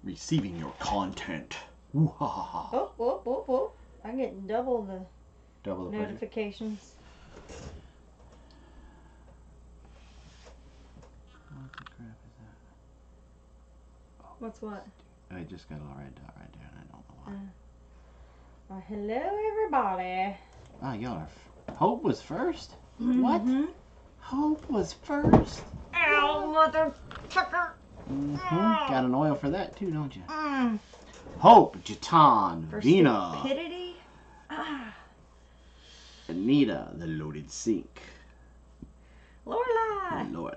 Receiving your content. Ooh, ha, ha, ha. Oh. I get double the notifications. What the crap is that? Oh, What's what? I just got a little red dot right there, and I don't know why. Well, hello, everybody. Ah, y'all are... Hope was first? What? Hope was first? Ow, motherfucker. Got an oil for that, too, don't you? Hope, Jatan, For Vina, stupidity. Anita, the loaded sink. Lorelai.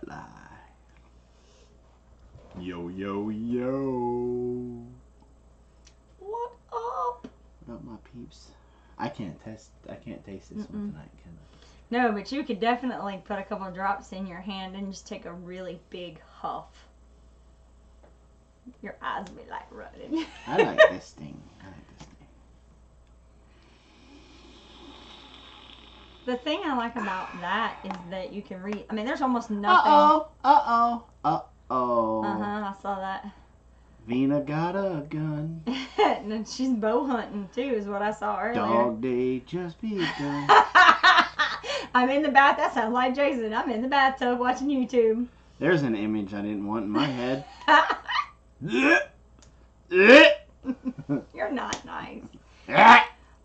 Yo, yo, yo. What up? What up, my peeps? I can't taste this one tonight, can I? No, but you could definitely put a couple drops in your hand and just take a really big huff. Your eyes will be like running. I like this thing. The thing I like about that is that you can read. I mean, there's almost nothing. Uh-oh. I saw that. Vina got a gun. And she's bow hunting too, is what I saw earlier. Dog day just begun. I'm in the bath. That sounds like Jason. I'm in the bathtub watching YouTube. There's an image I didn't want in my head. You're not nice.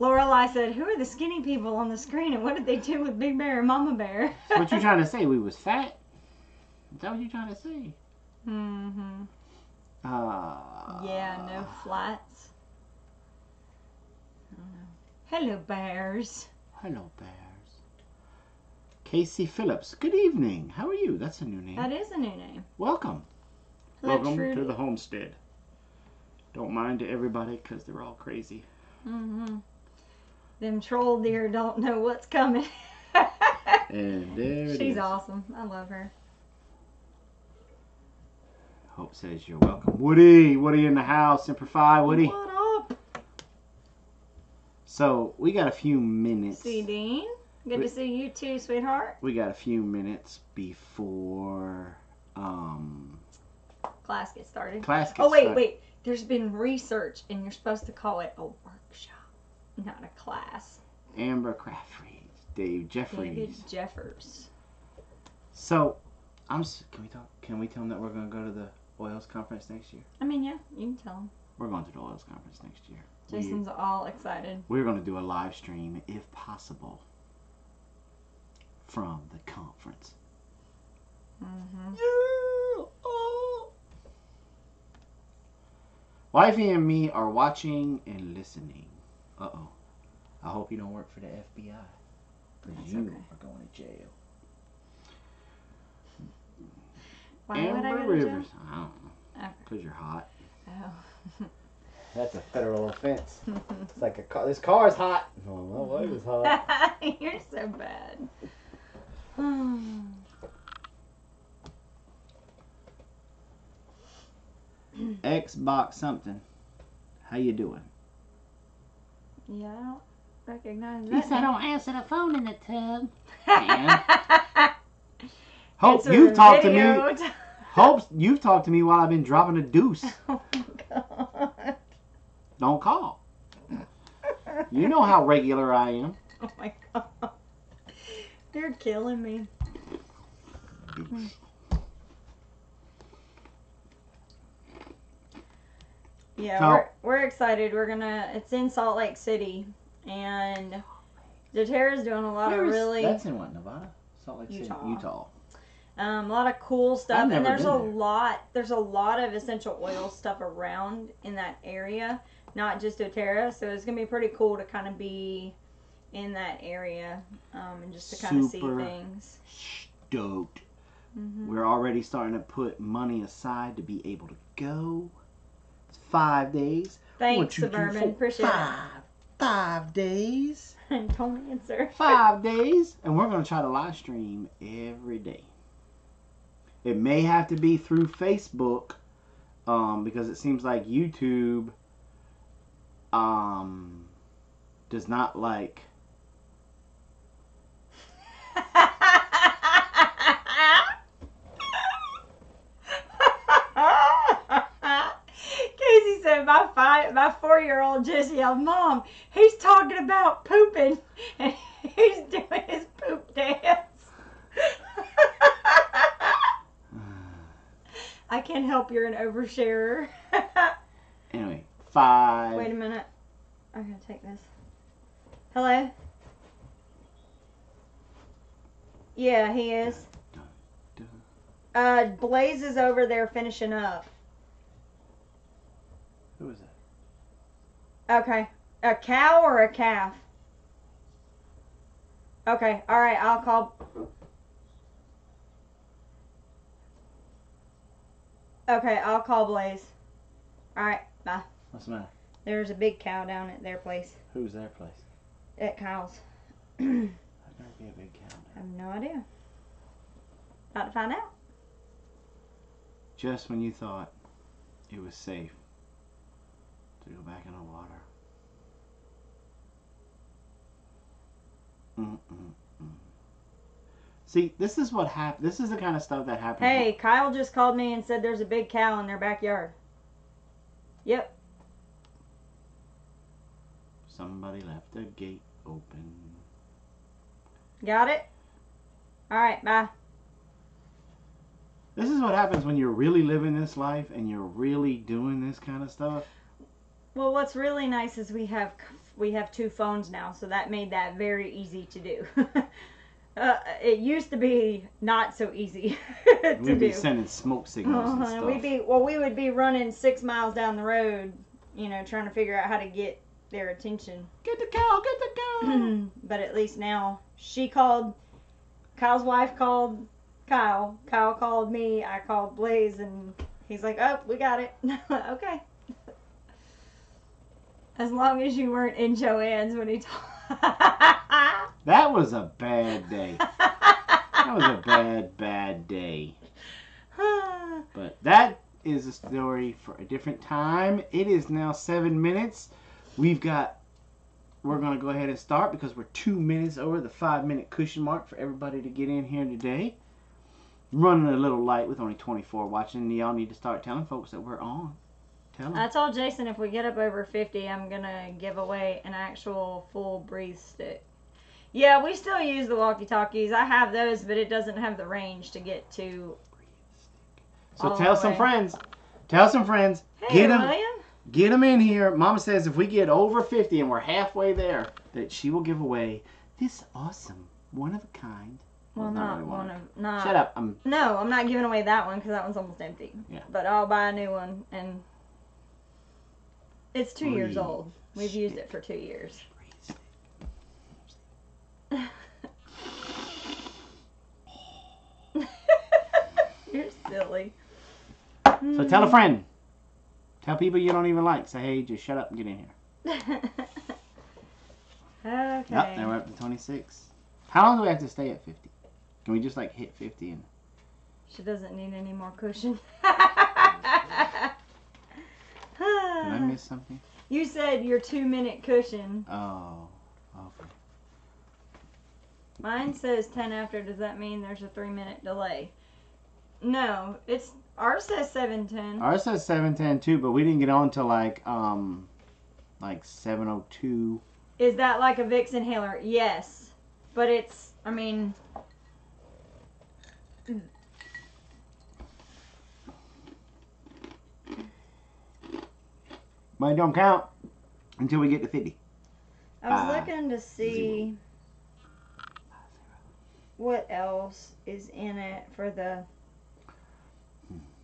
Lorelai said, "Who are the skinny people on the screen, and what did they do with Big Bear and Mama Bear?" So what you trying to say? We was fat? Is that what you trying to say? Yeah, no flats. I don't know. Hello, bears. Hello, bears. Casey Phillips. Good evening. How are you? That's a new name. That is a new name. Welcome. Hello, Welcome Trudy. to the homestead. Don't mind to everybody because they're all crazy. Them troll deer don't know what's coming. And there it is. She's awesome. I love her. Hope says you're welcome. Woody in the house. Semper Fi, Woody. What up? So, we got a few minutes. See, Dean. Good to see you too, sweetheart. We got a few minutes before Class gets started. Wait. There's been research, and you're supposed to call it a workshop, not a class. Amber Craftreed, David Jeffries. So, can we tell them that we're going to go to the oils conference next year? I mean, yeah, you can tell them. We're going to the oils conference next year. Jason's all excited. We're going to do a live stream, if possible, from the conference. Yeah! Oh. Wifey and me are watching and listening. Uh-oh. I hope you don't work for the FBI. Because you are going to jail. Why would I go to Rivers. jail? I don't know. Because you're hot. Oh. That's a federal offense. It's like a car. This car's hot. Oh, my wife is hot. You're so bad. Xbox something. How you doing? Yeah, I don't recognize He that. said I don't answer the phone in the tub. Hope It's you've a talked to video. me. Hope you've talked to me while I've been dropping a deuce. Oh my God. Don't call. You know how regular I am. Oh my God. You're killing me. Yeah, So, we're excited. It's in Salt Lake City, and doTERRA's doing a lot of really. That's in what, Nevada? Salt Lake City, Utah. A lot of cool stuff, I've and never there's been there. there's a lot of essential oil stuff around in that area, not just doTERRA. So it's gonna be pretty cool to kind of be in that area, and just to kind of see things. Stoked. We're already starting to put money aside to be able to go. It's 5 days. Thanks, Suburban. Appreciate it. 5 days. Don't answer. 5 days, and we're gonna try to live stream every day. It may have to be through Facebook, because it seems like YouTube does not like. 4-year-old just yelled, "Mom, he's talking about pooping, and he's doing his poop dance." I can't help you're an oversharer. Anyway, 5. Wait a minute. I'm going to take this. Hello? Yeah, he is. Blaze is over there finishing up. Who is that? Okay. A cow or a calf? Okay. All right. I'll call. Okay. I'll call Blaze. All right. Bye. What's the matter? There's a big cow down at their place. Who's their place? At Kyle's. How can it be a big cow I there? have no idea. About to find out. Just when you thought it was safe to go back in the water. See, this is what happened. This is the kind of stuff that happens. Hey, Kyle just called me and said there's a big cow in their backyard. Yep. Somebody left the gate open. Got it? Alright, bye. This is what happens when you're really living this life and you're really doing this kind of stuff. Well, what's really nice is we have 2 phones now, so that made that very easy to do. It used to be not so easy to We'd be do. sending smoke signals and stuff. We would be running 6 miles down the road, you know, trying to figure out how to get their attention. Get the cow, get the cow. But at least now she called. Kyle's wife called Kyle. Kyle called me. I called Blaze, and he's like, "Oh, we got it." Okay. As long as you weren't in Joanne's when he told. That was a bad day. That was a bad day. But that is a story for a different time. It is now 7 minutes. We're going to go ahead and start because we're 2 minutes over the 5-minute cushion mark for everybody to get in here today. Running a little light with only 24 watching. Y'all need to start telling folks that we're on. Tell them. I told Jason if we get up over 50, I'm going to give away an actual full Breathe stick. Yeah, we still use the walkie-talkies. I have those, but it doesn't have the range to get to. So tell some friends. Tell some friends. Hey, William. Get them in here. Mama says if we get over 50 and we're halfway there, that she will give away this awesome, one-of-a-kind. Well, not one of. Not, Shut up. No, I'm not giving away that one because that one's almost empty. Yeah. But I'll buy a new one, and it's 2 years Breathe old. We've used it for 2 years. You're silly. So tell a friend. Tell people you don't even like. Say, hey, just shut up and get in here. Okay. Yep, now we're up to 26. How long do we have to stay at 50? Can we just like hit 50 and... She doesn't need any more cushion. Did I miss something? You said your 2-minute cushion. Oh, okay. Mine says 10 after. Does that mean there's a 3-minute delay? No, ours says 7:10. Ours says 7:10 too, but we didn't get on till like 7:02. Is that like a Vicks inhaler? Yes, but mine don't count until we get to 50. I was looking to see what else is in it for the.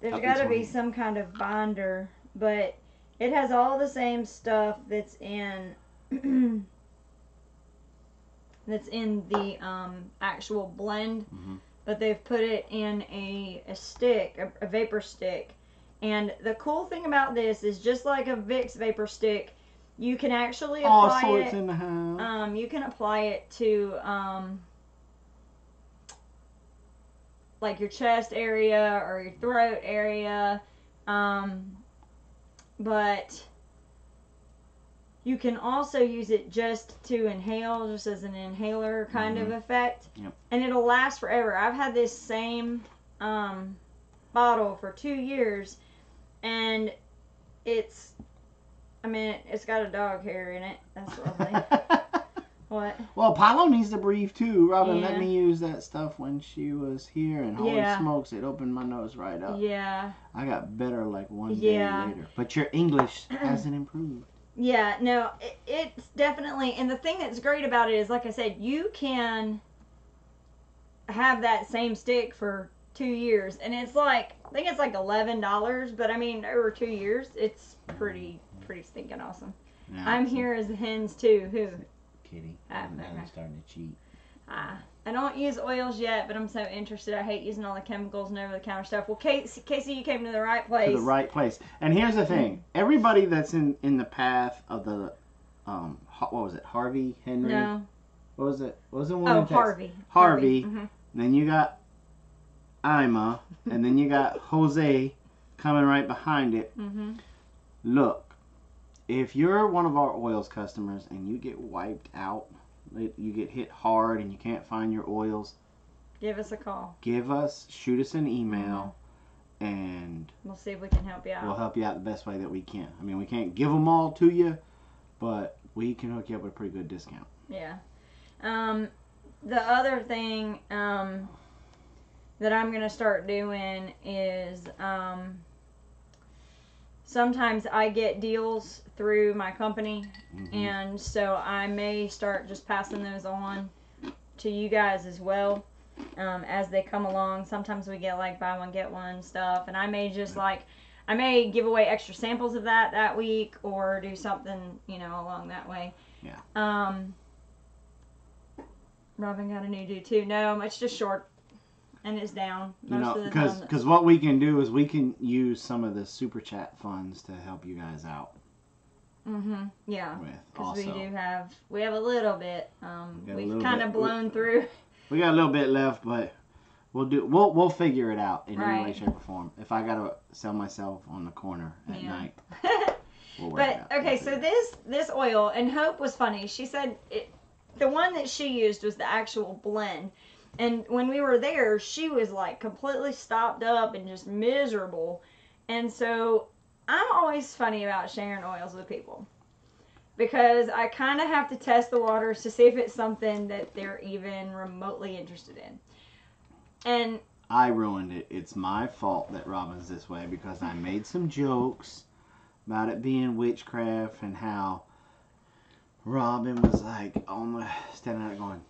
There's got to be some kind of binder, but it has all the same stuff that's in the actual blend, but they've put it in a stick, a vapor stick. And the cool thing about this is just like a Vicks vapor stick, you can actually apply all sorts in the house. You can apply it to like your chest area or your throat area, but you can also use it just to inhale, just as an inhaler kind of effect. Yep. And it'll last forever. I've had this same bottle for 2 years, and it's I mean, it's got a dog hair in it. That's lovely. What? Well, Apollo needs to breathe too. Robyn Yeah. let me use that stuff when she was here, and holy smokes, it opened my nose right up. Yeah. I got better like one day later. But your English hasn't improved. Yeah, no, it's definitely, and the thing that's great about it is, like I said, you can have that same stick for 2 years, and it's like, I think it's like $11, but I mean, over 2 years, it's pretty stinking awesome. Yeah, I'm here as the hens too. Who? Kitty. I'm starting to cheat. I don't use oils yet, but I'm so interested. I hate using all the chemicals and over-the-counter stuff. Well, Casey, you came to the right place. To the right place. And here's the thing. Everybody that's in the path of the, what was it, Harvey, Henry? No. What was it? What was the one? Oh, Harvey. Harvey. Mm-hmm. Then you got Ima, and then you got Jose coming right behind it. Mm-hmm. Look, if you're one of our oils customers and you get wiped out, you get hit hard and you can't find your oils, give us a call. Shoot us an email, and we'll see if we can help you out. We'll help you out the best way that we can. I mean, we can't give them all to you, but we can hook you up with a pretty good discount. Yeah. The other thing that I'm going to start doing is sometimes I get deals through my company, and so I may start just passing those on to you guys as well as they come along. Sometimes we get like buy one get one stuff, and I may just I may give away extra samples of that week, or do something along that way. Yeah. Robyn got a new do too. No, it's just short. And it's down. Because what we can do is we can use some of the super chat funds to help you guys out. Yeah. Because we have a little bit. We've kind of blown through. We got a little bit left, but we'll figure it out in any way, shape, or form. If I gotta sell myself on the corner at night, we'll work it out. Okay, so this oil, and Hope was funny. She said the one that she used was the actual blend. And when we were there, she was like completely stopped up and just miserable. And so I'm always funny about sharing oils with people, because I kind of have to test the waters to see if it's something that they're even remotely interested in. And I ruined it. It's my fault that Robyn's this way, because I made some jokes about it being witchcraft and how Robyn was like standing out going,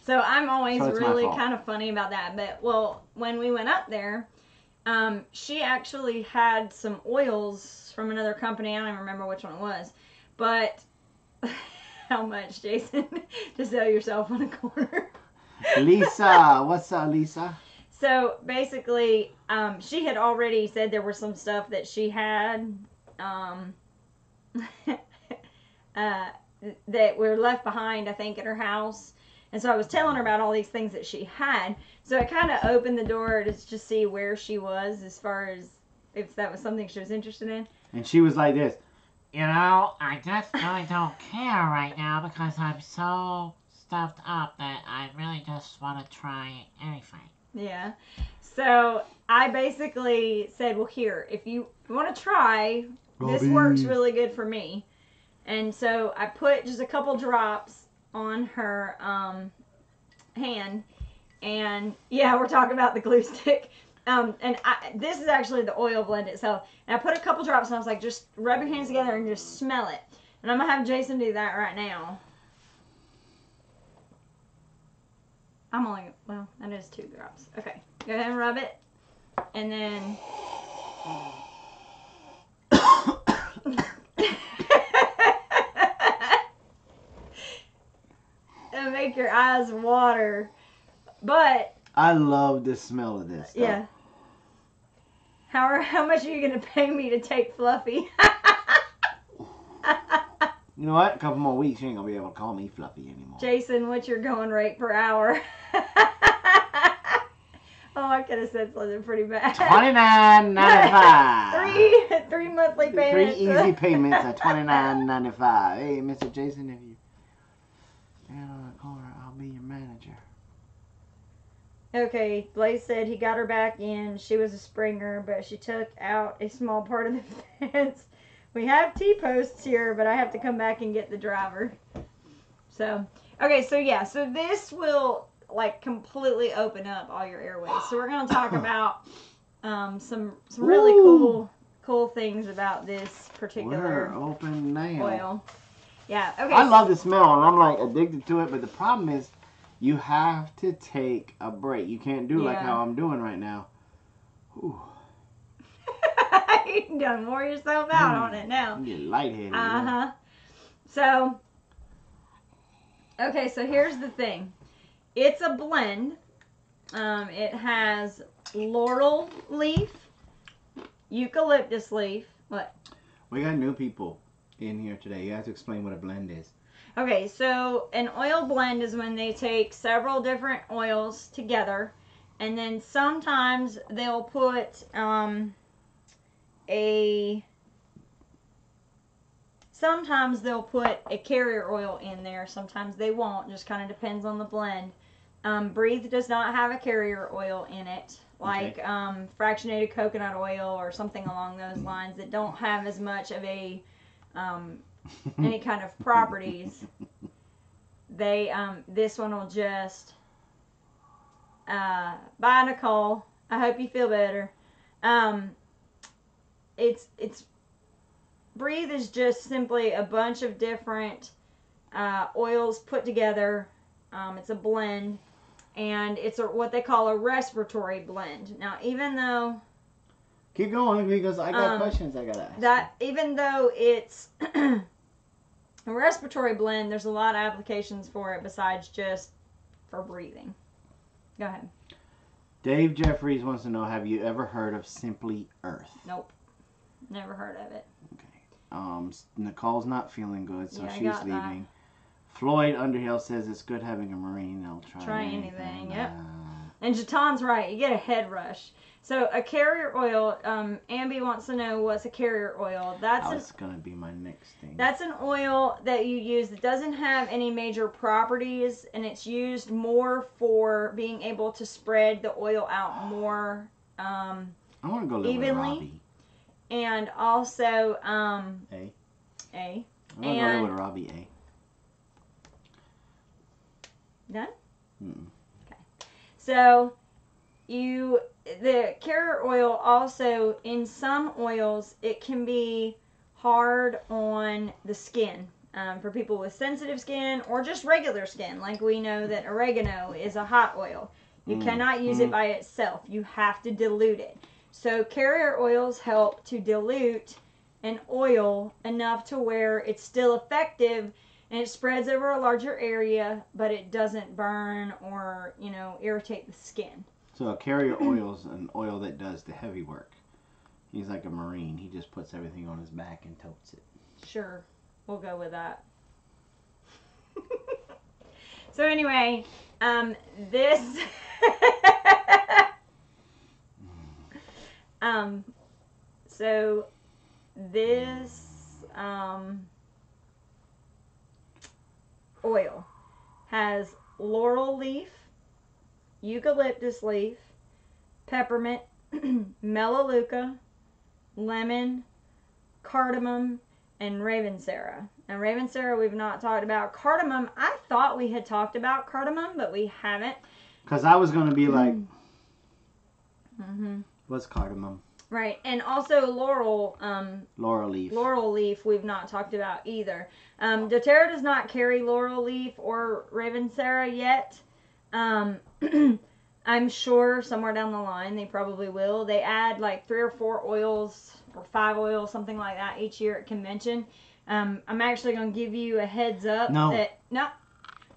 So I'm always really kind of funny about that. But, when we went up there, she actually had some oils from another company. I don't even remember which one it was. But how much, Jason, to sell yourself on a corner? Lisa. What's up, Lisa? So, basically, she had already said there was some stuff that she had that were left behind, I think, at her house. And so I was telling her about all these things that she had. So it kind of opened the door to just see where she was as far as if that was something she was interested in. And she was like this. I just really don't care right now, because I'm so stuffed up that I really just want to try anything. Yeah. So I basically said, well, here, if you want to try, this works really good for me. And so I put just a couple drops on her hand, and we're talking about the glue stick, this is actually the oil blend itself, and I put a couple drops, and I was like, just rub your hands together and just smell it. And I'm gonna have Jason do that right now. That is 2 drops. Okay, go ahead and rub it, and then it'll make your eyes water. But I love the smell of this stuff. Yeah. How much are you gonna pay me to take Fluffy? You know what? A couple more weeks, you ain't gonna be able to call me Fluffy anymore. Jason, what's your going rate per hour? Oh, I could have said something pretty bad. $29.95. Three monthly payments. 3 easy payments at $29.95. Hey, Mr. Jason, if you stand on the corner, I'll be your manager. 3 monthly payments. $29.95. Hey, Mr. Jason, if you stand on the corner, I'll be your manager. 3 easy payments at $29.95. Hey, Mr. Jason, if you stand on the corner, I'll be your manager. Okay, Blaze said he got her back in. She was a Springer, but she took out a small part of the fence. We have T-posts here, but I have to come back and get the driver. So, okay, so yeah, so this will like completely open up all your airways. So we're going to talk about some really cool things about this particular open now. oil. Yeah, okay. I love the smell, and I'm like addicted to it, but the problem is you have to take a break. You can't do like how I'm doing right now. Ooh. You done wore yourself out on it now. You get lightheaded. Uh-huh. So, okay, so here's the thing. It's a blend. It has laurel leaf, eucalyptus leaf. What? We got new people in here today. You have to explain what a blend is. Okay, so an oil blend is when they take several different oils together, and then sometimes they'll put sometimes they'll put a carrier oil in there. Sometimes they won't. Just kind of depends on the blend. Breathe does not have a carrier oil in it, like fractionated coconut oil or something along those lines that don't have as much of a any kind of properties. They this one will just bye Nicole. I hope you feel better. It's Breathe is just simply a bunch of different oils put together. It's a blend, and it's what they call a respiratory blend. Now, even though keep going because I got questions I gotta ask. Even though it's a respiratory blend, there's a lot of applications for it besides just for breathing. Go ahead. Dave Jeffries wants to know: have you ever heard of Simply Earth? Nope. Never heard of it. Okay. Nicole's not feeling good, so she's leaving. That. Floyd Underhill says it's good having a Marine. I'll try anything. Yep. And Jaton's right. You get a head rush. So a carrier oil. Ambi wants to know what's a carrier oil. That's gonna be my next thing. That's an oil that you use that doesn't have any major properties, and it's used more for being able to spread the oil out more. I want to go live evenly. With Robbie. And also, A. I'm going to go live with Robbie, A. Done? Mm-mm. Okay. So, the carrier oil also, in some oils, it can be hard on the skin. For people with sensitive skin or just regular skin. Like we know that oregano is a hot oil. You cannot use it by itself. You have to dilute it. So carrier oils help to dilute an oil enough to where it's still effective and it spreads over a larger area, but it doesn't burn or, irritate the skin. So a carrier oil is an oil that does the heavy work. He's like a Marine. He just puts everything on his back and totes it. Sure. We'll go with that. So anyway, this... so this oil has laurel leaf, eucalyptus leaf, peppermint, melaleuca, lemon, cardamom, and Ravensara. Now Ravensara we've not talked about. Cardamom, I thought we had talked about cardamom, but we haven't. Because I was going to be like, what's cardamom? Right, and also laurel leaf. Laurel leaf we've not talked about either. doTERRA does not carry laurel leaf or Ravensara yet. I'm sure somewhere down the line they probably will. They add like 3 or 4 oils or 5 oils, something like that, each year at convention. I'm actually going to give you a heads up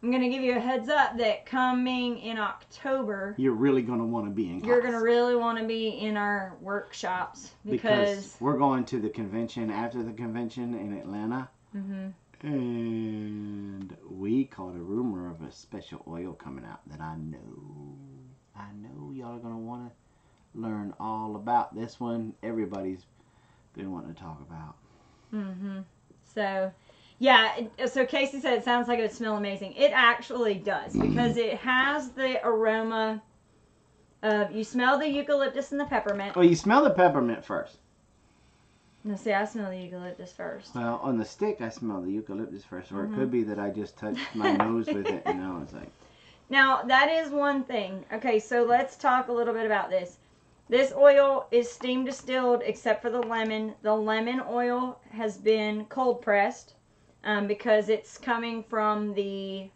I'm going to give you a heads up that coming in October, you're really going to want to be in class. You're going to really want to be in our workshops because we're going to the convention after the convention in Atlanta. Mm-hmm. And we caught a rumor of a special oil coming out that I know y'all are going to want to learn all about. This one everybody's been wanting to talk about. Mm-hmm. So, yeah, so Casey said it sounds like it would smell amazing. It actually does because it has the aroma You smell the eucalyptus and the peppermint. Well, you smell the peppermint first. No, see, I smell the eucalyptus first. Well, on the stick, I smell the eucalyptus first. Or it could be that I just touched my nose with it and now it's like... Now, that is one thing. Okay, so let's talk a little bit about this. This oil is steam distilled except for the lemon. The lemon oil has been cold pressed because it's coming from the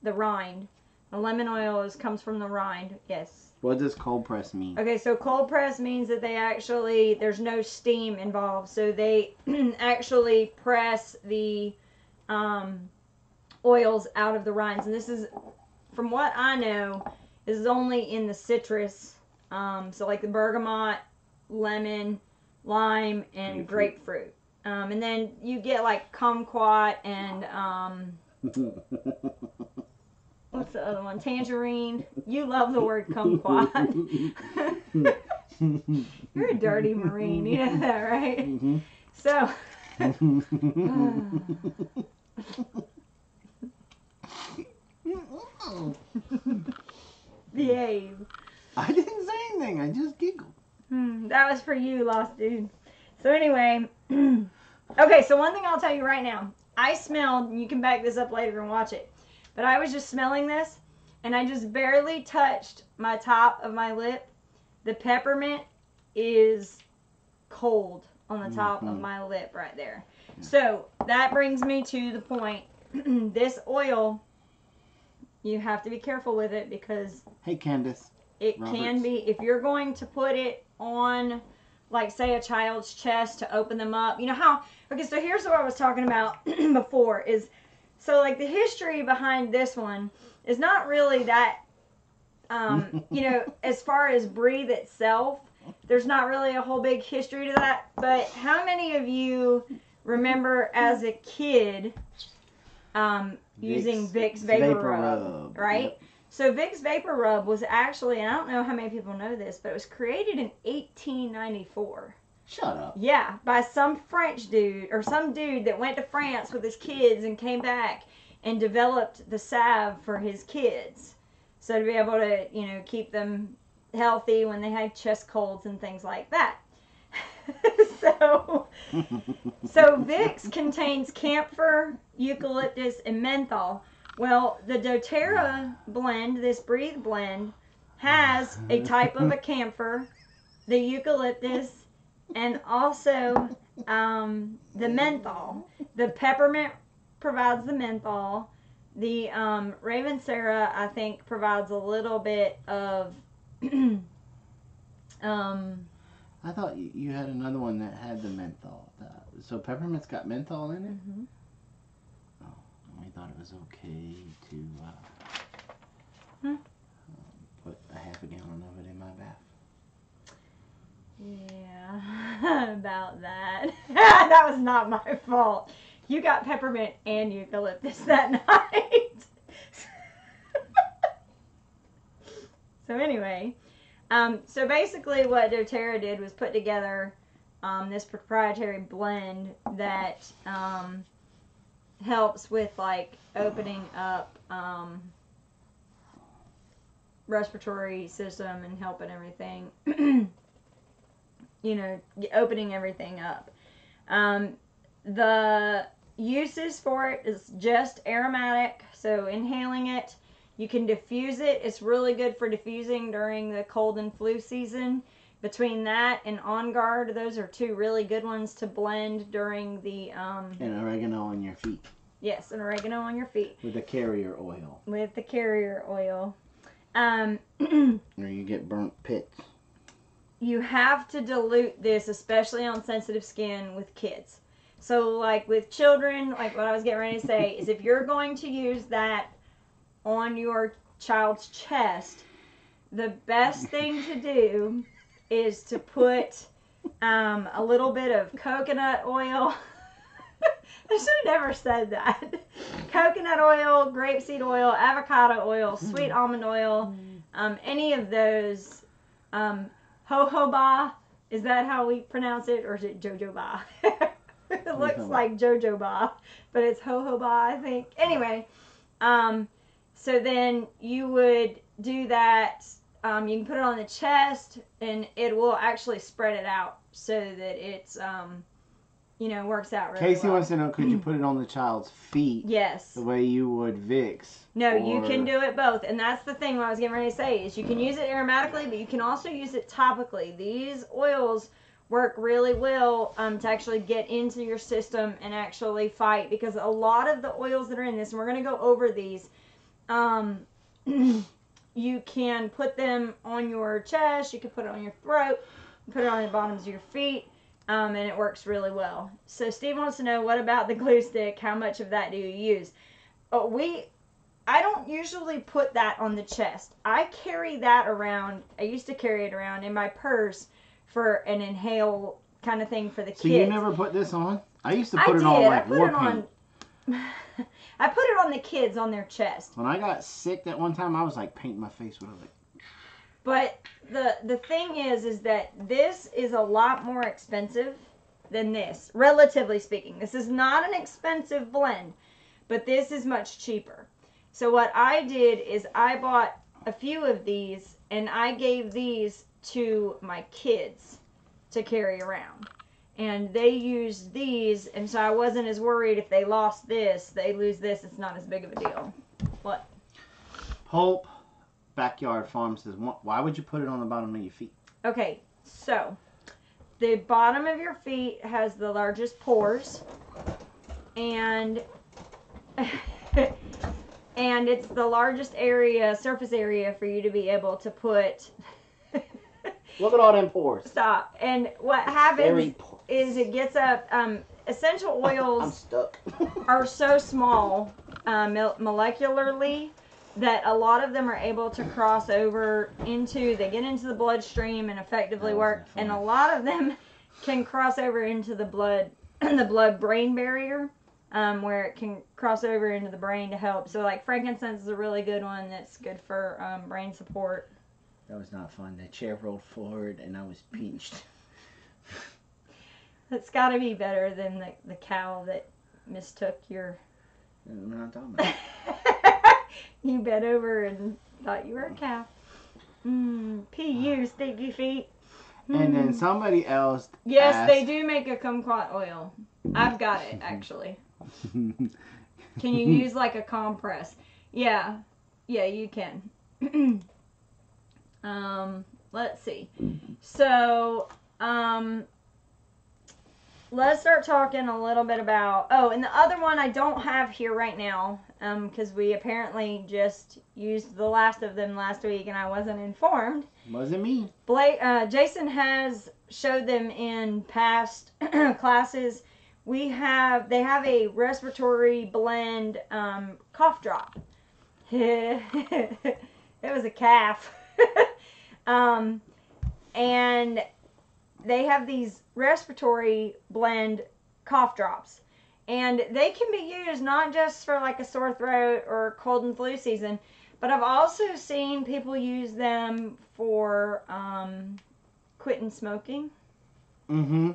rind. The lemon oil comes from the rind, yes. What does cold press mean? Okay, so cold press means that they actually, there's no steam involved. So they actually press the oils out of the rinds. And this is, from what I know, this is only in the citrus. So like the bergamot, lemon, lime, and grapefruit. And then you get like kumquat and... what's the other one? Tangerine. You love the word kumquat. You're a dirty Marine. You know that, right? Mm-hmm. So. Behave. I didn't say anything. I just giggled. That was for you, lost dude. So anyway. Okay, so one thing I'll tell you right now. I smelled, and you can back this up later and watch it. But I was just smelling this, and I just barely touched my top of my lip. The peppermint is cold on the top of my lip right there. So that brings me to the point. This oil, you have to be careful with it because... Hey, Candace. It can be, if you're going to put it on, like, say, a child's chest to open them up. You know how... Okay, so here's what I was talking about before is... So, like, the history behind this one is not really that, you know, as far as Breathe itself, there's not really a whole big history to that. But how many of you remember as a kid using Vicks Vapor Rub, right? Yep. So Vicks Vapor Rub was actually, and I don't know how many people know this, but it was created in 1894. Shut up. Yeah, by some French dude, or some dude that went to France with his kids and came back and developed the salve for his kids. So to be able to, you know, keep them healthy when they had chest colds and things like that. So Vicks contains camphor, eucalyptus, and menthol. Well, the doTERRA blend, this Breathe blend, has a type of a camphor, the eucalyptus, and also the menthol. The peppermint provides the menthol. The Raven Sarah, I think, provides a little bit of... I thought you had another one that had the menthol. So peppermint's got menthol in it? Mm-hmm. Oh, I thought it was okay to put a half a gallon of it in my bath. Yeah, about that. That was not my fault. You got peppermint and eucalyptus that night. So anyway, so basically what doTERRA did was put together this proprietary blend that helps with like opening up respiratory system and helping everything, you know, opening everything up. The uses for it is just aromatic, so inhaling it. You can diffuse it. It's really good for diffusing during the cold and flu season. Between that and On Guard, those are two really good ones to blend during the... and oregano on your feet. Yes, and oregano on your feet. With the carrier oil. With the carrier oil. Or you get burnt pits. You have to dilute this, especially on sensitive skin with kids. So, like with children, like what I was getting ready to say, is if you're going to use that on your child's chest, the best thing to do is to put a little bit of coconut oil. I should have never said that. Coconut oil, grapeseed oil, avocado oil, sweet almond oil, any of those. Jojoba, is that how we pronounce it, or is it jojoba? It looks like jojoba, but it's jojoba, I think. Anyway, so then you would do that. You can put it on the chest, and it will actually spread it out so that it's, works out really Casey well. wants to know, could you put it on the child's feet? Yes. The way you would Vicks? No, you can do it both. And that's the thing I was getting ready to say, is you can use it aromatically, but you can also use it topically. These oils work really well to actually get into your system and actually fight, because a lot of the oils that are in this, and we're going to go over these, you can put them on your chest, you can put it on your throat, you put it on the bottoms of your feet, and it works really well. So Steve wants to know, what about the glue stick? How much of that do you use? I don't usually put that on the chest. I carry that around. I used to carry it around in my purse for an inhale kind of thing for the kids. So you never put this on? I used to put it on like war paint. I put it on the kids on their chest. When I got sick that one time, I was like painting my face with it. But the thing is that this is a lot more expensive than this, relatively speaking. This is not an expensive blend, but this is much cheaper. So what I did is I bought a few of these, and I gave these to my kids to carry around. And they used these, and so I wasn't as worried if they lost this, they lose this, it's not as big of a deal. What? Pulp Backyard Farm says, why would you put it on the bottom of your feet? Okay, so the bottom of your feet has the largest pores, and and it's the largest surface area for you to be able to put. Look at all them pores. Stop. And what happens is it gets up. Essential oils I'm stuck. are so small molecularly that a lot of them are able to cross over they get into the bloodstream and effectively work. And a lot of them can cross over into the blood-brain barrier, where it can cross over into the brain to help. So like frankincense is a really good one that's good for brain support. That was not fun. The chair rolled forward and I was pinched. That's got to be better than the cow that mistook your... We're not talking about You bent over and thought you were a cow. P.U. stinky feet. And then somebody else Yes, they do make a kumquat oil. I've got it, actually. Can you use like a compress? Yeah. Yeah, you can. Let's see. So, let's start talking a little bit about... Oh, and the other one I don't have here right now, because we apparently just used the last of them last week and I wasn't informed. Wasn't me. Jason has showed them in past classes. They have a Respiratory Blend cough drop. It was a calf. And they have these Respiratory Blend cough drops. And they can be used not just for like a sore throat or cold and flu season, but I've also seen people use them for quitting smoking. Mm-hmm.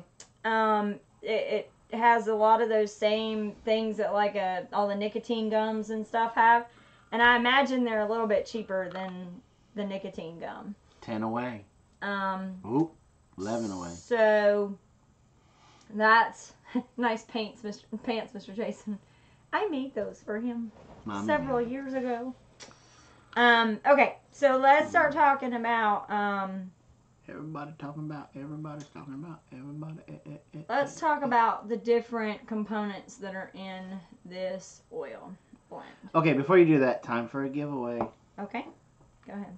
It has a lot of those same things that like all the nicotine gums and stuff have. And I imagine they're a little bit cheaper than the nicotine gum. 10 away. 11 away. So that's nice pants, Mr. Jason. I made those for him several years ago. Okay, so let's start talking about Everybody's talking about. Let's talk about the different components that are in this oil blend. Okay, before you do that, time for a giveaway. Okay, go ahead.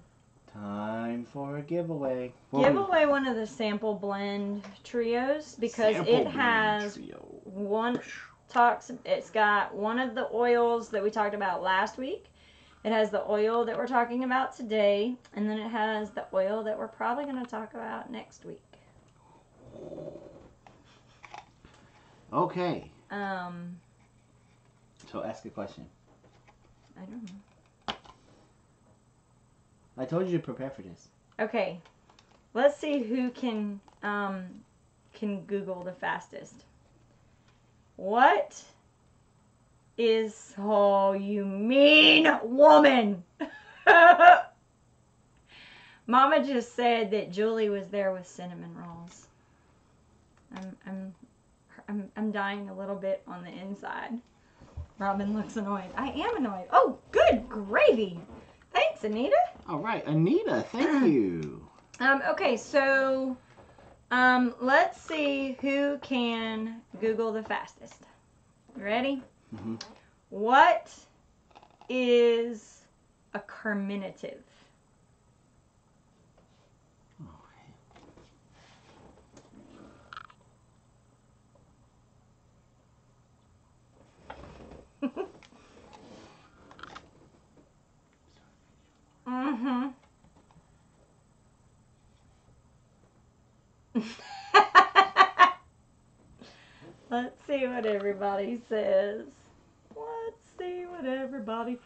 Time for a giveaway. Give away one of the sample blend trios because it has it's got one of the oils that we talked about last week. It has the oil that we're talking about today, and then it has the oil that we're probably going to talk about next week. Okay. So ask a question. I don't know. I told you to prepare for this. Okay. Let's see who can Google the fastest. What is... Oh, you mean woman! Mama just said that Julie was there with cinnamon rolls. I'm dying a little bit on the inside. Robyn looks annoyed. I am annoyed. Oh, good gravy. Thanks, Anita. All right, Anita, thank you. Okay, so let's see who can Google the fastest. You ready? Mm-hmm. What is a carminative? Mm-hmm. Let's see what everybody says. Let's see what everybody...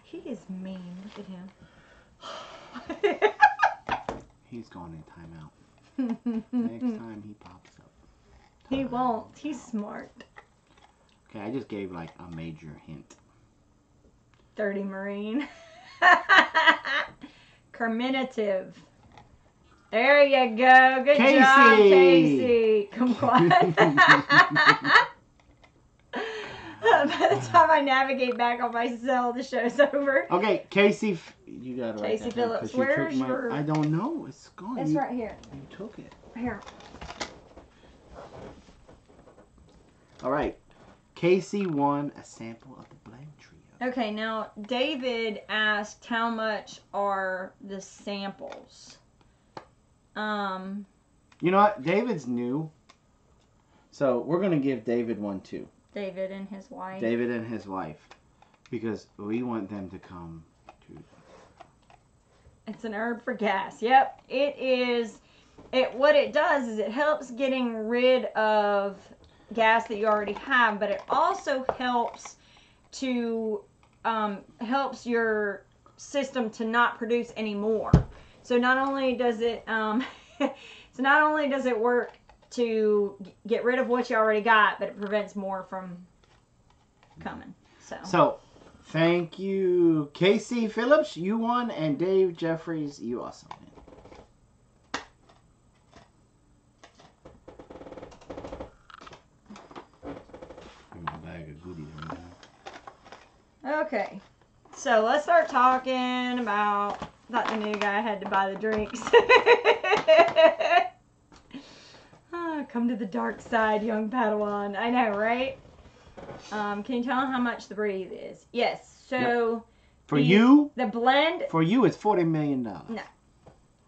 He is mean. Look at him. He's going in timeout. Next time he pops up. He won't. He's smart. Okay, I just gave like a major hint. 30 Marine. Carminative. There you go. Good Casey. job, Casey. Come on. By the time I navigate back on my cell, the show's over. Okay, Casey, you got it right. Casey Phillips. Where's your... I don't know. It's gone. It's right here. You took it. Here. All right. Casey won a sample of the blend trio. Okay, now David asked how much are the samples. You know what? David's new. So we're going to give David one too. David and his wife. David and his wife. Because we want them to come to... It's an herb for gas. Yep. It is. What it does is it helps getting rid of gas that you already have, but it also helps to helps your system to not produce any more. So not only does it work to get rid of what you already got, but it prevents more from coming. So thank you, Casey Phillips. You won, and Dave Jeffries, you also win. My bag of goodies right now. Okay, so let's start talking about. Thought the new guy had to buy the drinks. Come to the dark side, young Padawan. I know, right? Can you tell him how much the Breathe is? Yes. So yep. For you, the blend. For you, it's $40 million. No.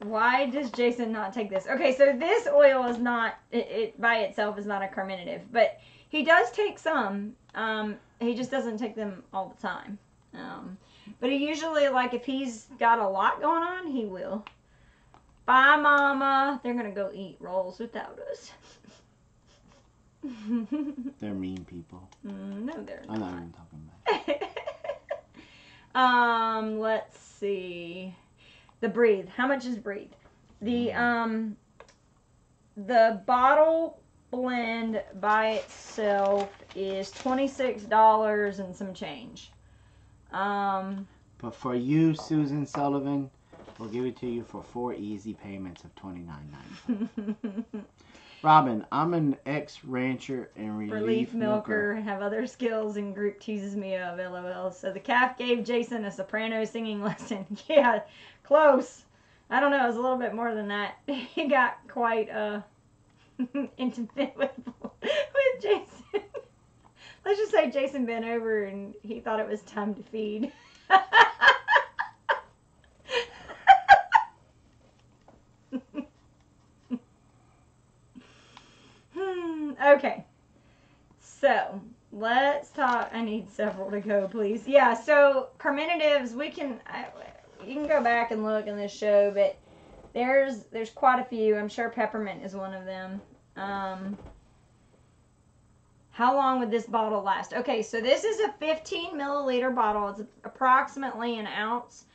Why does Jason not take this? Okay, so this oil is not. It by itself is not a carminative, but he does take some. He just doesn't take them all the time. But he usually, like, if he's got a lot going on, he will. Bye, Mama. They're going to go eat rolls without us. They're mean people. No, they're not. I'm not even talking about it. Let's see. The Breathe. How much is Breathe? The bottle blend by itself is $26 and some change. But for you, Susan Sullivan, we'll give it to you for 4 easy payments of $29.95. Robyn, I'm an ex-rancher and relief milker. Have other skills and group teases me of, LOL. So the calf gave Jason a soprano singing lesson. Yeah, close. I don't know, it was a little bit more than that. He got quite intimate with Jason. Let's just say Jason bent over and he thought it was time to feed. Okay. So, let's talk. I need several to go, please. Yeah, so carminatives, you can go back and look in this show, but there's quite a few. I'm sure peppermint is one of them. How long would this bottle last? Okay, so this is a 15 milliliter bottle. It's approximately an ounce.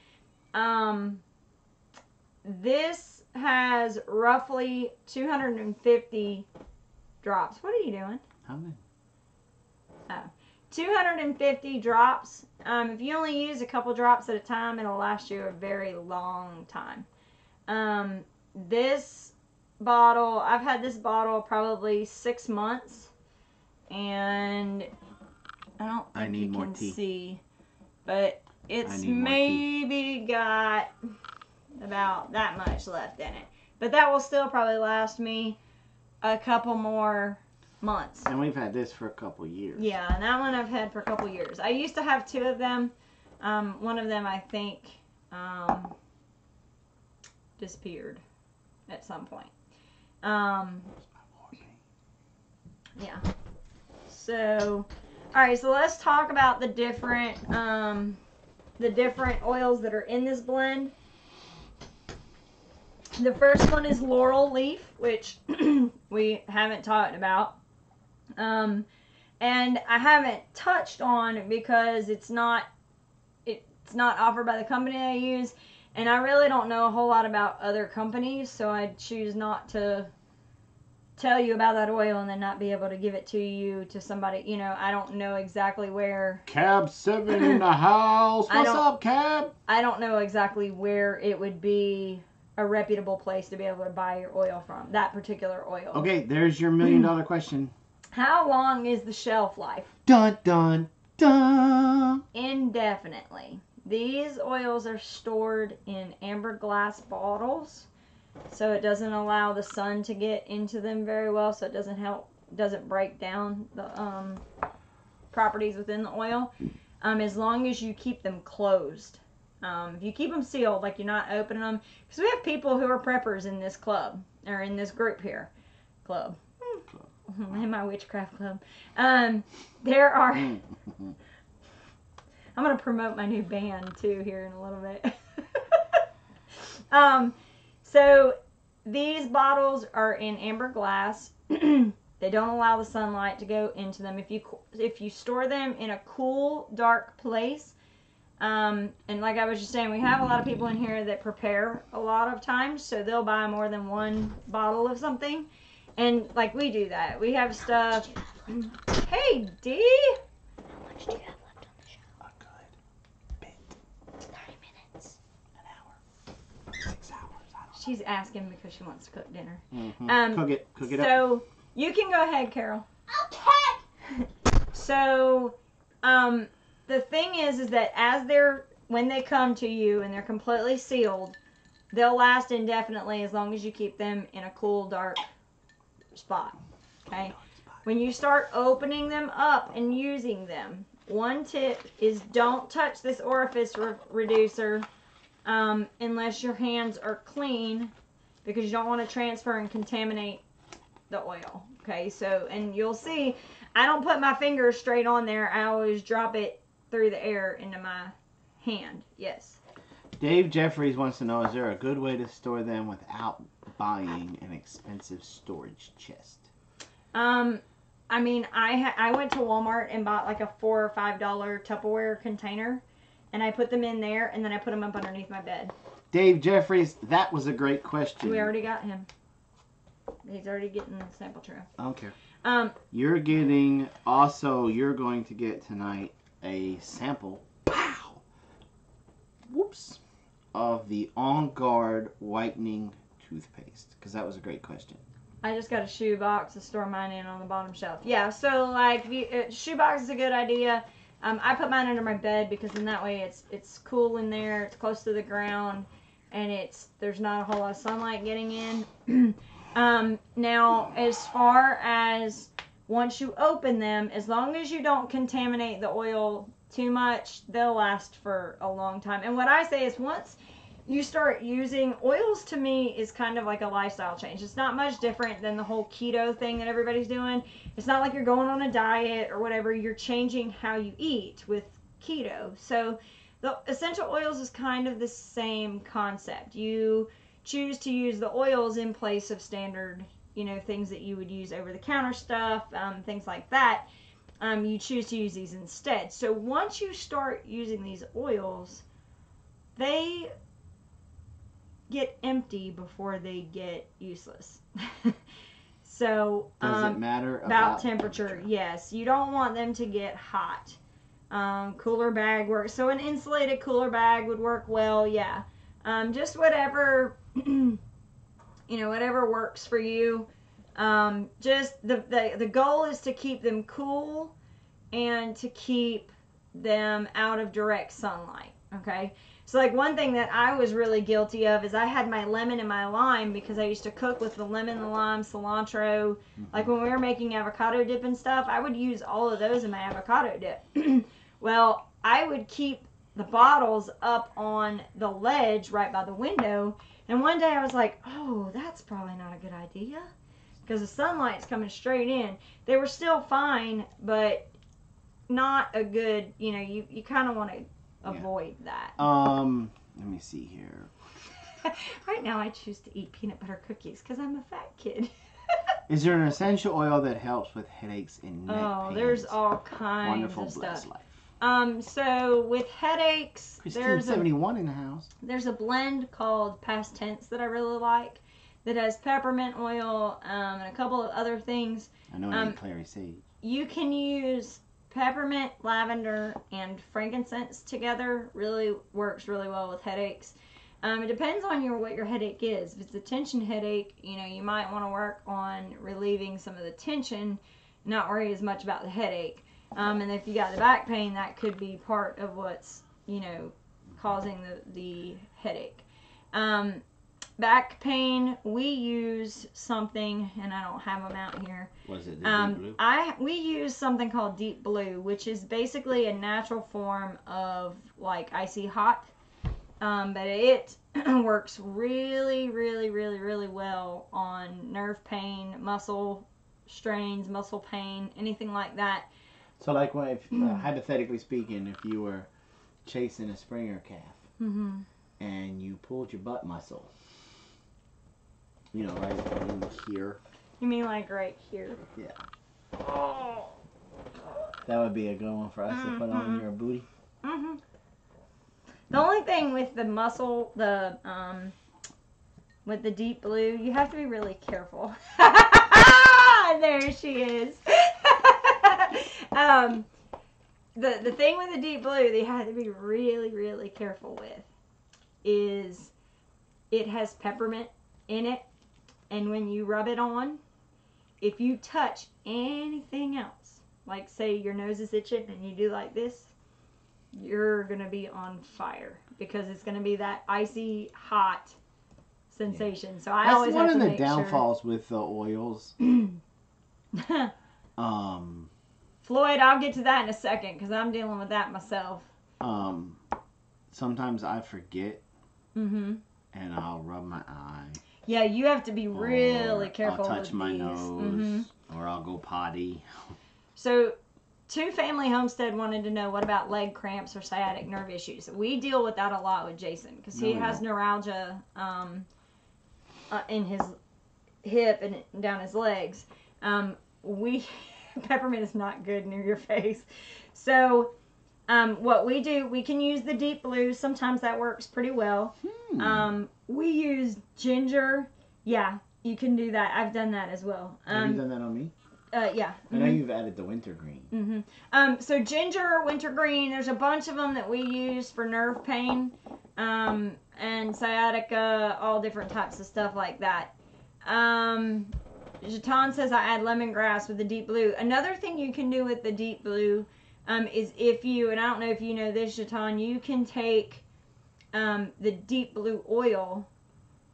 This has roughly 250 drops. What are you doing? How many? Oh, 250 drops. If you only use a couple drops at a time, it'll last you a very long time. This bottle, I've had this bottle probably 6 months, and I don't think you can see, but it's maybe got about that much left in it. But that will still probably last me a couple more months. And we've had this for a couple years. Yeah, and that one I've had for a couple years. I used to have 2 of them. One of them I think disappeared at some point. Yeah. So, all right. So let's talk about the different oils that are in this blend. The first one is laurel leaf, which we haven't talked about. And I haven't touched on because it's not offered by the company I use, and I really don't know a whole lot about other companies, so I choose not to tell you about that oil and then not be able to give it to you to somebody. You know, I don't know exactly where. Cab 7 in the house. What's up, Cab? I don't know exactly where it would be a reputable place to be able to buy your oil from, that particular oil. Okay, there's your $1 million question. How long is the shelf life? Dun, dun, dun. Indefinitely. These oils are stored in amber glass bottles, so it doesn't allow the sun to get into them very well, so it doesn't break down the properties within the oil, as long as you keep them closed. If you keep them sealed, like you're not opening them, because we have people who are preppers in this club, or in this group here. In my witchcraft club. There are... I'm going to promote my new band, too, here in a little bit. So, these bottles are in amber glass. They don't allow the sunlight to go into them. If you store them in a cool, dark place, and like I was just saying, we have a lot of people in here that prepare a lot of times, so they'll buy more than one bottle of something. And, like, we do that. We have stuff... Hey, D! How much do you have left on the show? A good bit. 30 minutes. An hour. 6 hours. I don't know. She's asking because she wants to cook dinner. Mm-hmm. Cook it up. So, you can go ahead, Carol. Okay! So, the thing is that when they come to you and they're completely sealed, they'll last indefinitely as long as you keep them in a cool, dark spot. Okay? When you start opening them up and using them, one tip is don't touch this orifice reducer unless your hands are clean, because you don't want to transfer and contaminate the oil. Okay, so, and you'll see, I don't put my fingers straight on there. I always drop it through the air into my hand. Yes. Dave Jeffries wants to know, is there a good way to store them without buying an expensive storage chest? I mean, I went to Walmart and bought like a $4 or $5 Tupperware container, and I put them in there, and then I put them up underneath my bed. Dave Jeffries, that was a great question. We already got him. He's already getting the sample tray. I don't care. You're going to get tonight a sample, whoops, of the On Guard whitening toothpaste, because that was a great question. I just got a shoe box to store mine in on the bottom shelf. Yeah, so like shoe box is a good idea. I put mine under my bed because in that way it's cool in there, it's close to the ground, and there's not a whole lot of sunlight getting in. Now, as far as once you open them, as long as you don't contaminate the oil too much, they'll last for a long time. And what I say is once you start using oils, to me is kind of like a lifestyle change. It's not much different than the whole keto thing that everybody's doing. It's not like you're going on a diet or whatever. You're changing how you eat with keto. So the essential oils is kind of the same concept. You choose to use the oils in place of standard, things that you would use over the counter stuff, things like that. You choose to use these instead. So once you start using these oils, they get empty before they get useless. So does it matter about temperature? Yes, you don't want them to get hot. Cooler bag works. So an insulated cooler bag would work well, yeah. Just whatever, whatever works for you. Just the goal is to keep them cool and to keep them out of direct sunlight. Okay. So like one thing that I was really guilty of is I had my lemon and my lime because I used to cook with the lemon, the lime, cilantro. Like when we were making avocado dip and stuff, I would use all of those in my avocado dip. Well, I would keep the bottles up on the ledge right by the window. And one day I was like, oh, that's probably not a good idea because the sunlight's coming straight in. They were still fine, but not a good, you kind of want to avoid that. Let me see here. Right now I choose to eat peanut butter cookies because I'm a fat kid. Is there an essential oil that helps with headaches and neck pains? There's all kinds Wonderful of blessed stuff. life. So with headaches, Christine 71 in the house. There's a blend called Past Tense that I really like that has peppermint oil and a couple of other things. I know I need clary sage. You can use peppermint, lavender, and frankincense together. Really works really well with headaches. It depends on what your headache is. If it's a tension headache, you might want to work on relieving some of the tension, not worry as much about the headache. And if you got the back pain, that could be part of what's, causing the headache. Back pain, we use something, and I don't have them out here. Was it the Deep Blue? We use something called Deep Blue, which is basically a natural form of like icy hot. But it works really, really, really, really well on nerve pain, muscle strains, muscle pain, anything like that. So like if hypothetically speaking, if you were chasing a Springer calf and you pulled your butt muscle, right in here. You mean like right here? Yeah. Oh. That would be a good one for us to put on your booty. The only thing with the muscle, with the Deep Blue, you have to be really careful. There she is. The thing with the Deep Blue that you have to be really, really careful with is it has peppermint in it, and when you rub it on, if you touch anything else, like say your nose is itching and you do like this, you're going to be on fire because it's going to be that icy hot sensation. Yeah. So I always have to make sure. That's one of the downfalls with the oils. Floyd, I'll get to that in a second because I'm dealing with that myself. Sometimes I forget and I'll rub my eye. Yeah, you have to be really careful. I'll touch my nose or I'll go potty. So, Two Family Homestead wanted to know, what about leg cramps or sciatic nerve issues? We deal with that a lot with Jason because he has neuralgia in his hip and down his legs. Peppermint is not good near your face. So what we do, we can use the Deep Blue. Sometimes that works pretty well. We use ginger. Yeah, you can do that. I've done that as well. Have you done that on me? Yeah. I know you've added the wintergreen. So ginger, wintergreen, there's a bunch of them that we use for nerve pain and sciatica, all different types of stuff like that. Jatan says I add lemongrass with the Deep Blue. Another thing you can do with the Deep Blue is if you, and I don't know if you know this, Jatan, you can take the Deep Blue oil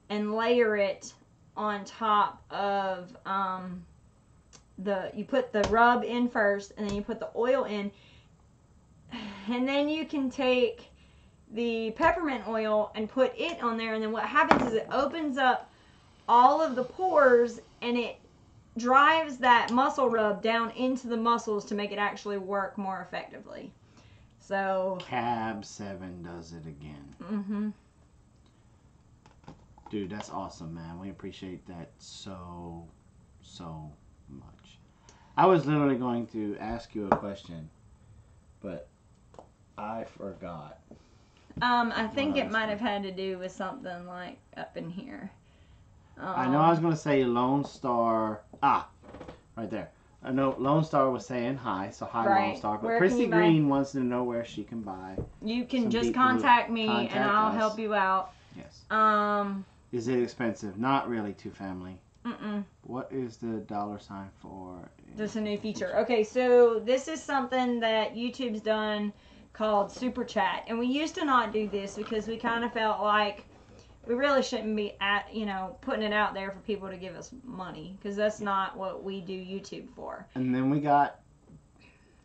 and layer it on top of you put the rub in first and then you put the oil in, and then you can take the peppermint oil and put it on there, and then what happens is it opens up all of the pores and it drives that muscle rub down into the muscles to make it actually work more effectively. So Cab 7 does it again. Dude, that's awesome, man. We appreciate that so much. I was literally going to ask you a question, but I forgot. I think it might have had to do with something like up in here. I know I was going to say Lone Star. Right there. I know Lone Star was saying hi, so hi Lone Star. But Christy Green wants to know where she can buy. You can just contact me and I'll help you out. Yeah. Is it expensive? Not really to family. Mm-mm. What is the $ for? Just a new feature. Okay, so this is something that YouTube's done called Super Chat. And we used to not do this because we kind of felt like we really shouldn't be putting it out there for people to give us money, because that's not what we do YouTube for. And then we got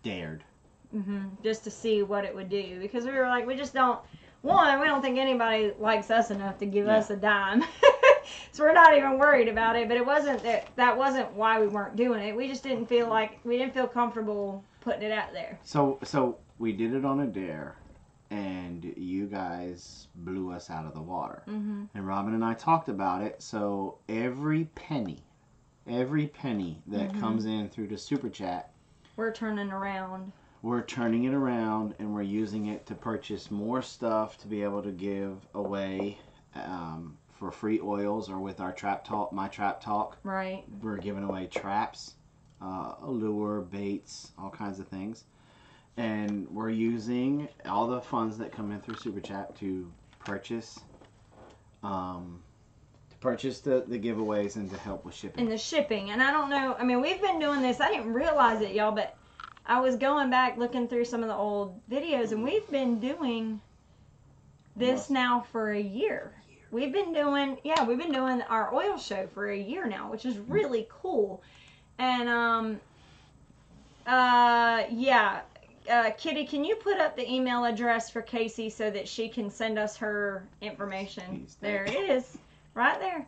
dared. Just to see what it would do, because we were like, we just don't. One, we don't think anybody likes us enough to give us a dime. So we're not even worried about it. But it wasn't that wasn't why we weren't doing it. We just didn't feel comfortable putting it out there. So we did it on a dare, and you guys blew us out of the water. And Robyn and I talked about it. So every penny that comes in through the Super Chat, we're turning around. We're turning it around, and we're using it to purchase more stuff to be able to give away for free oils, or with our Trap Talk, my Trap Talk. Right. We're giving away traps, lure, baits, all kinds of things. And we're using all the funds that come in through Super Chat to purchase the giveaways and to help with shipping. And the shipping. And I don't know, I mean, we've been doing this, I didn't realize it, y'all, but I was going back looking through some of the old videos, and we've been doing this now for a year. We've been doing our oil show for a year now, which is really cool. And Kitty, can you put up the email address for Casey so that she can send us her information? There it is, right there.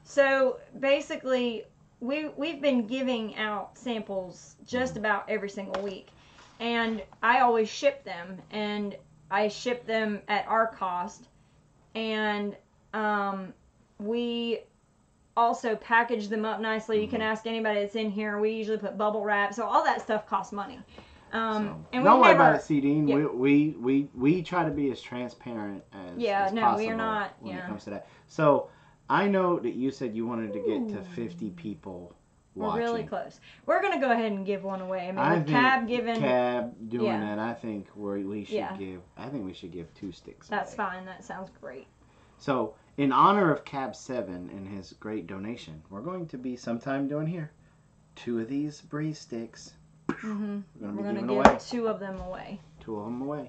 So basically, we've been giving out samples just about every single week, and I always ship them, and I ship them at our cost, and we also package them up nicely. You can ask anybody that's in here. We usually put bubble wrap, so all that stuff costs money. And don't worry about it, CD. Yeah. We try to be as transparent as possible we are not when it comes to that. So I know that you said you wanted to get to 50 people watching. We're really close. We're going to go ahead and give one away. Cab doing that, I think we should give 2 sticks That's away. fine. That sounds great. So, in honor of Cab 7 and his great donation, we're going to be sometime doing here 2 of these Breathe sticks. We're going to give away. 2 of them away. 2 of them away.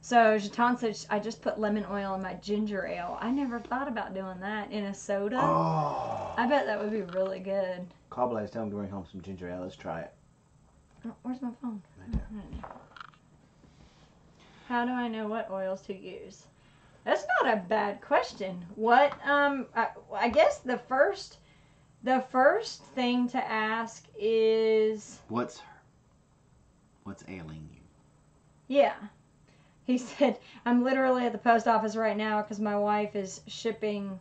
So, Jatan said, I just put lemon oil in my ginger ale. I never thought about doing that in a soda. Oh. I bet that would be really good. Call Blaze, tell him to bring home some ginger ale. Let's try it. Oh, where's my phone? Right there. How do I know what oils to use? That's not a bad question. What, I guess the first thing to ask is... What's ailing you? Yeah. He said, I'm literally at the post office right now because my wife is shipping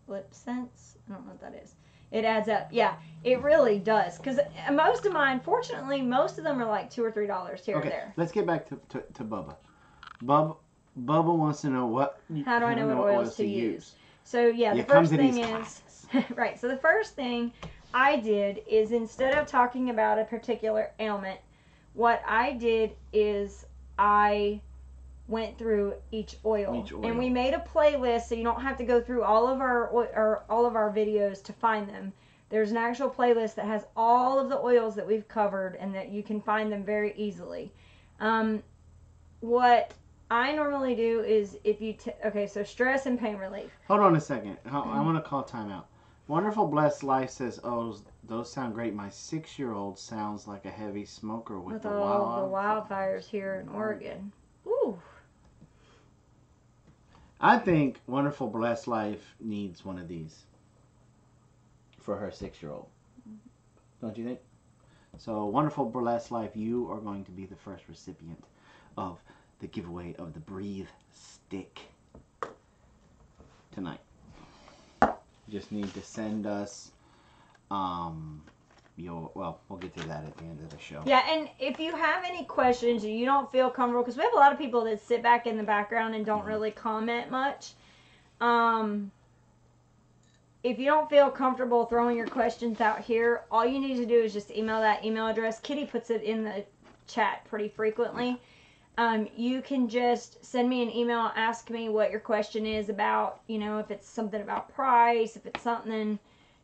lip scents. I don't know what that is. It adds up. Yeah, it really does. Because most of mine, fortunately, most of them are like $2 or $3 here or there. Let's get back to Bubba. Bubba wants to know how do I know what oils to use? So, yeah, the first thing is... right, so the first thing I did is, instead of talking about a particular ailment, what I did is I went through each oil. And we made a playlist, so you don't have to go through all of our videos to find them. There's an actual playlist that has all of the oils that we've covered, and that you can find them very easily. What I normally do is, if you so stress and pain relief. Hold on a second. I want to call timeout. Wonderful Blessed Life says, "Oh, those sound great. My 6-year-old sounds like a heavy smoker with all the wildfires here in Oregon." Ooh. I think Wonderful Blessed Life needs one of these for her 6-year-old. Don't you think? So, Wonderful Blessed Life, you are going to be the first recipient of the giveaway of the Breathe stick tonight. You just need to send us we'll get to that at the end of the show. Yeah, and if you have any questions and you don't feel comfortable, because we have a lot of people that sit back in the background and don't really comment much. If you don't feel comfortable throwing your questions out here, all you need to do is just email that email address. Kitty puts it in the chat pretty frequently. you can just send me an email, ask me what your question is about, if it's something about price, if it's something,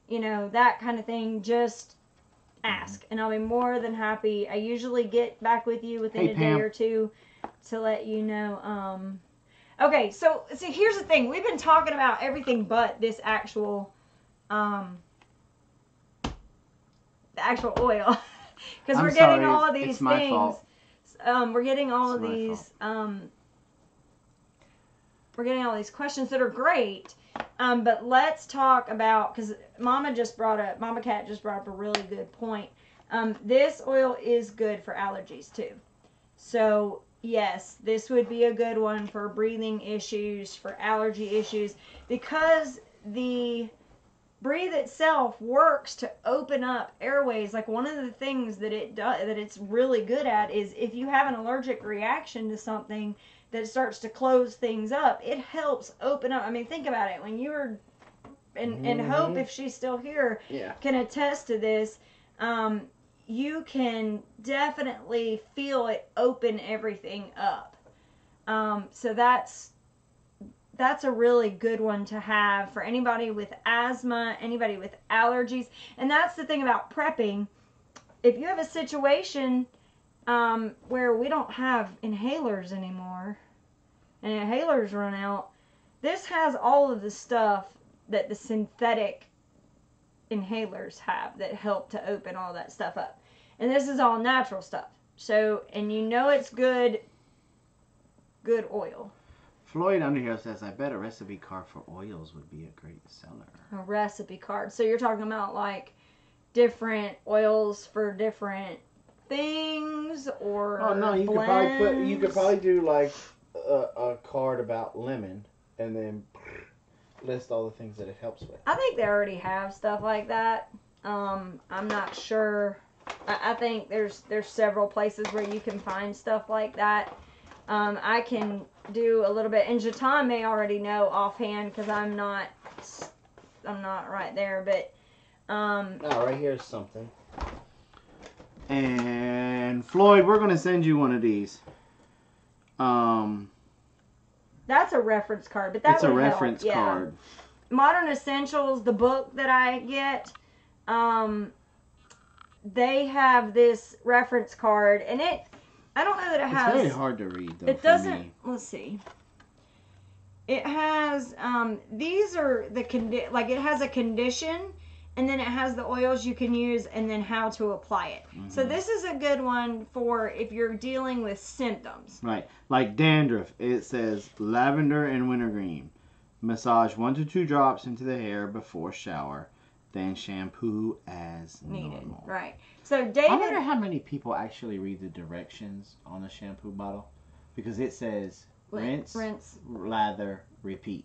that kind of thing, just ask. And I'll be more than happy. I usually get back with you within a day or two to let you know. Okay, so here's the thing. We've been talking about everything but this actual, the actual oil. Because we're getting all of these things. We're getting all of these. We're getting all these questions that are great. But let's talk about, because Mama Cat just brought up a really good point. This oil is good for allergies too. So yes, this would be a good one for breathing issues, for allergy issues, because the Breathe itself works to open up airways. Like, one of the things that it does, that it's really good at, is if you have an allergic reaction to something that starts to close things up, it helps open up. I mean, think about it. When you were, and Hope, if she's still here, can attest to this, you can definitely feel it open everything up. So that's a really good one to have for anybody with asthma, anybody with allergies. And that's the thing about prepping. If you have a situation where we don't have inhalers anymore, and inhalers run out, this has all of the stuff that the synthetic inhalers have that help to open all that stuff up. And this is all natural stuff. So, and it's good oil. Floyd Underhill says, I bet a recipe card for oils would be a great seller. A recipe card. So you're talking about like different oils for different things, or oh no, you could probably do like a card about lemon and then list all the things that it helps with. I think they already have stuff like that. I'm not sure. I think there's several places where you can find stuff like that. I can do a little bit, and Jatan may already know offhand because I'm not right there, but right here's something. And Floyd, we're gonna send you one of these. That's a reference card, but that's a reference card. Modern Essentials, the book that I get, they have this reference card, and I don't know that it has. It's very hard to read, though. It doesn't. Let's see. It has. These are the it has a condition, and then it has the oils you can use, and then how to apply it. Mm-hmm. So this is a good one for if you're dealing with symptoms. Right, like dandruff. It says lavender and wintergreen. Massage 1 to 2 drops into the hair before shower, then shampoo as needed. Normal. Right. So David, I wonder how many people actually read the directions on the shampoo bottle, because it says rinse, lather, repeat.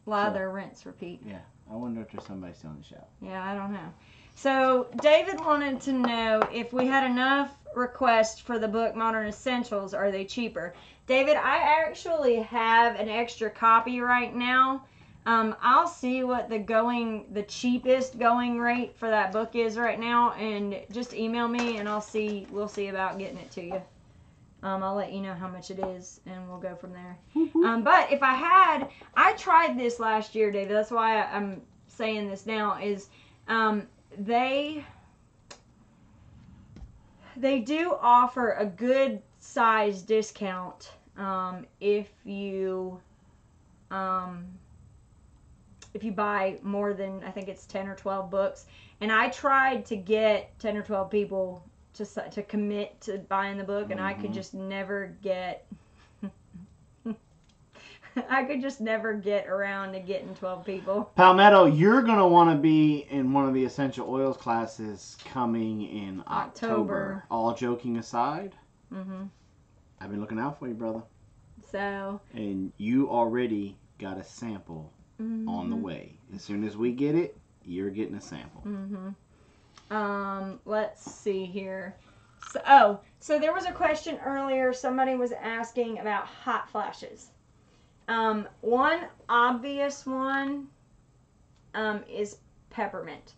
Rinse, repeat. Yeah. I wonder if there's somebody still in the shower. Yeah, I don't know. So David wanted to know if we had enough requests for the book Modern Essentials. Are they cheaper? David, I actually have an extra copy right now. I'll see what the cheapest going rate for that book is right now, and just email me and we'll see about getting it to you. I'll let you know how much it is, and we'll go from there. But if I tried this last year, David, that's why I'm saying this now, is they do offer a good size discount if you buy more than, I think it's 10 or 12 books. And I tried to get 10 or 12 people to commit to buying the book, and I could just never get around to getting 12 people. Palmetto, you're going to want to be in one of the essential oils classes coming in October. All joking aside, I've been looking out for you, brother. And you already got a sample on the way. As soon as we get it, you're getting a sample. Let's see here. So there was a question earlier. Somebody was asking about hot flashes. One obvious one is peppermint.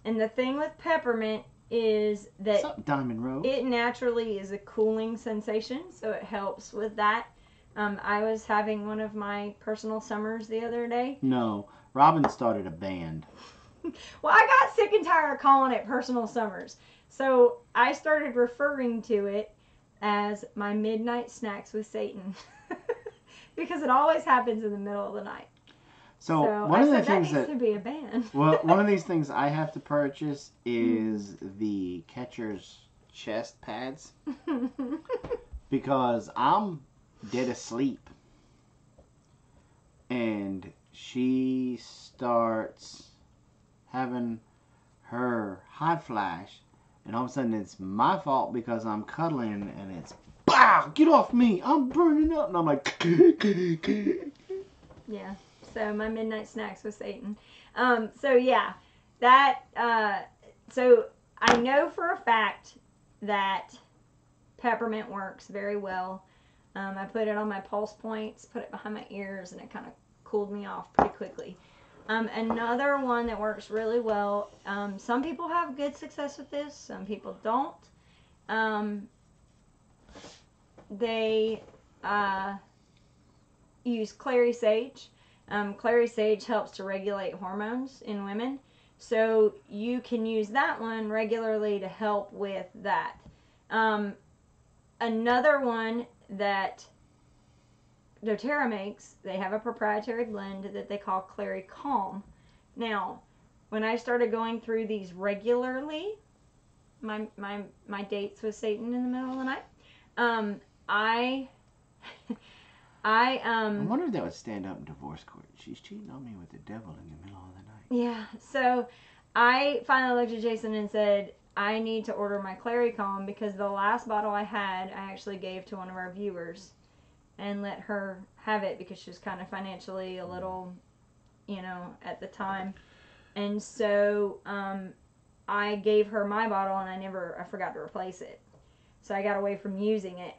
And the thing with peppermint is that What's up, Diamond Rose? it naturally is a cooling sensation, so it helps with that. I was having one of my personal summers the other day. No, Robyn started a band. Well, I got sick and tired of calling it personal summers. So I started referring to it as my midnight snacks with Satan. Because it always happens in the middle of the night. So one of the things that needs to be a band. Well, one of these things I have to purchase is the catcher's chest pads because I'm dead asleep and she starts having her hot flash and all of a sudden it's my fault because I'm cuddling and it's BOW! Get off me! I'm burning up! And I'm like yeah. So my midnight snacks with Satan. So yeah, that. So I know for a fact that peppermint works very well. I put it on my pulse points, put it behind my ears, and it kind of cooled me off pretty quickly. Another one that works really well. Some people have good success with this. Some people don't. They use clary sage. Clary sage helps to regulate hormones in women. So you can use that one regularly to help with that. Another one that doTERRA makes, they have a proprietary blend that they call Clary Calm. Now, when I started going through these regularly, my dates with Satan in the middle of the night, I wonder if that would stand up in divorce court. She's cheating on me with the devil in the middle of the night. Yeah, so I finally looked at Jason and said, I need to order my Clary Calm because the last bottle I had, I actually gave to one of our viewers and let her have it because she was kind of financially a little, at the time. And so I gave her my bottle and I forgot to replace it. So I got away from using it.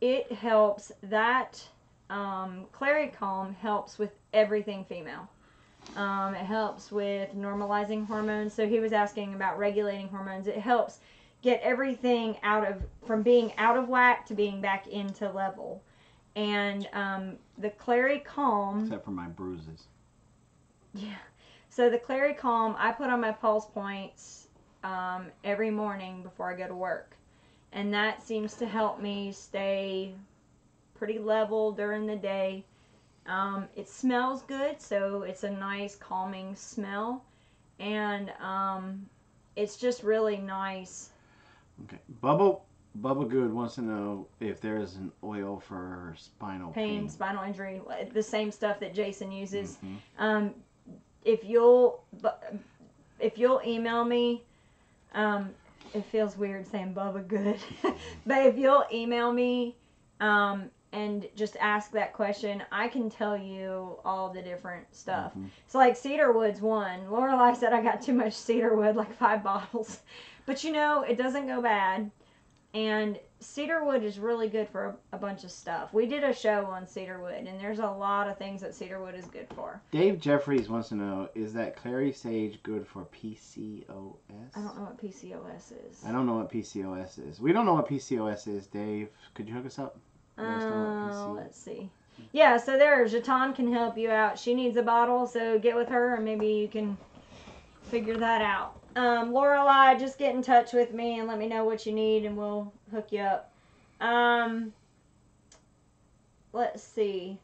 It helps, that Clary Calm helps with everything female. It helps with normalizing hormones. So he was asking about regulating hormones. It helps get everything from being out of whack to being back into level. And the Clary Calm... Except for my bruises. Yeah. So the Clary Calm, I put on my pulse points every morning before I go to work. And that seems to help me stay pretty level during the day. It smells good, so it's a nice calming smell. And it's just really nice. Okay. Bubba Good wants to know if there is an oil for spinal pain. Spinal injury, the same stuff that Jason uses. Mm-hmm. If you'll email me, it feels weird saying Bubba Good, but if you'll email me and just ask that question, I can tell you all the different stuff. Mm-hmm. So like cedarwood's one. Lorelai said I got too much cedarwood, like 5 bottles. But it doesn't go bad. And cedarwood is really good for a bunch of stuff. We did a show on cedarwood, and there's a lot of things that cedarwood is good for. Dave Jeffries wants to know, is that clary sage good for PCOS? I don't know what PCOS is. I don't know what PCOS is. We don't know what PCOS is, Dave. Could you hook us up? Let's see. Yeah, so there, Jatan can help you out. She needs a bottle, so get with her, and maybe you can figure that out. Lorelai, just get in touch with me and let me know what you need, and we'll hook you up. Let's see.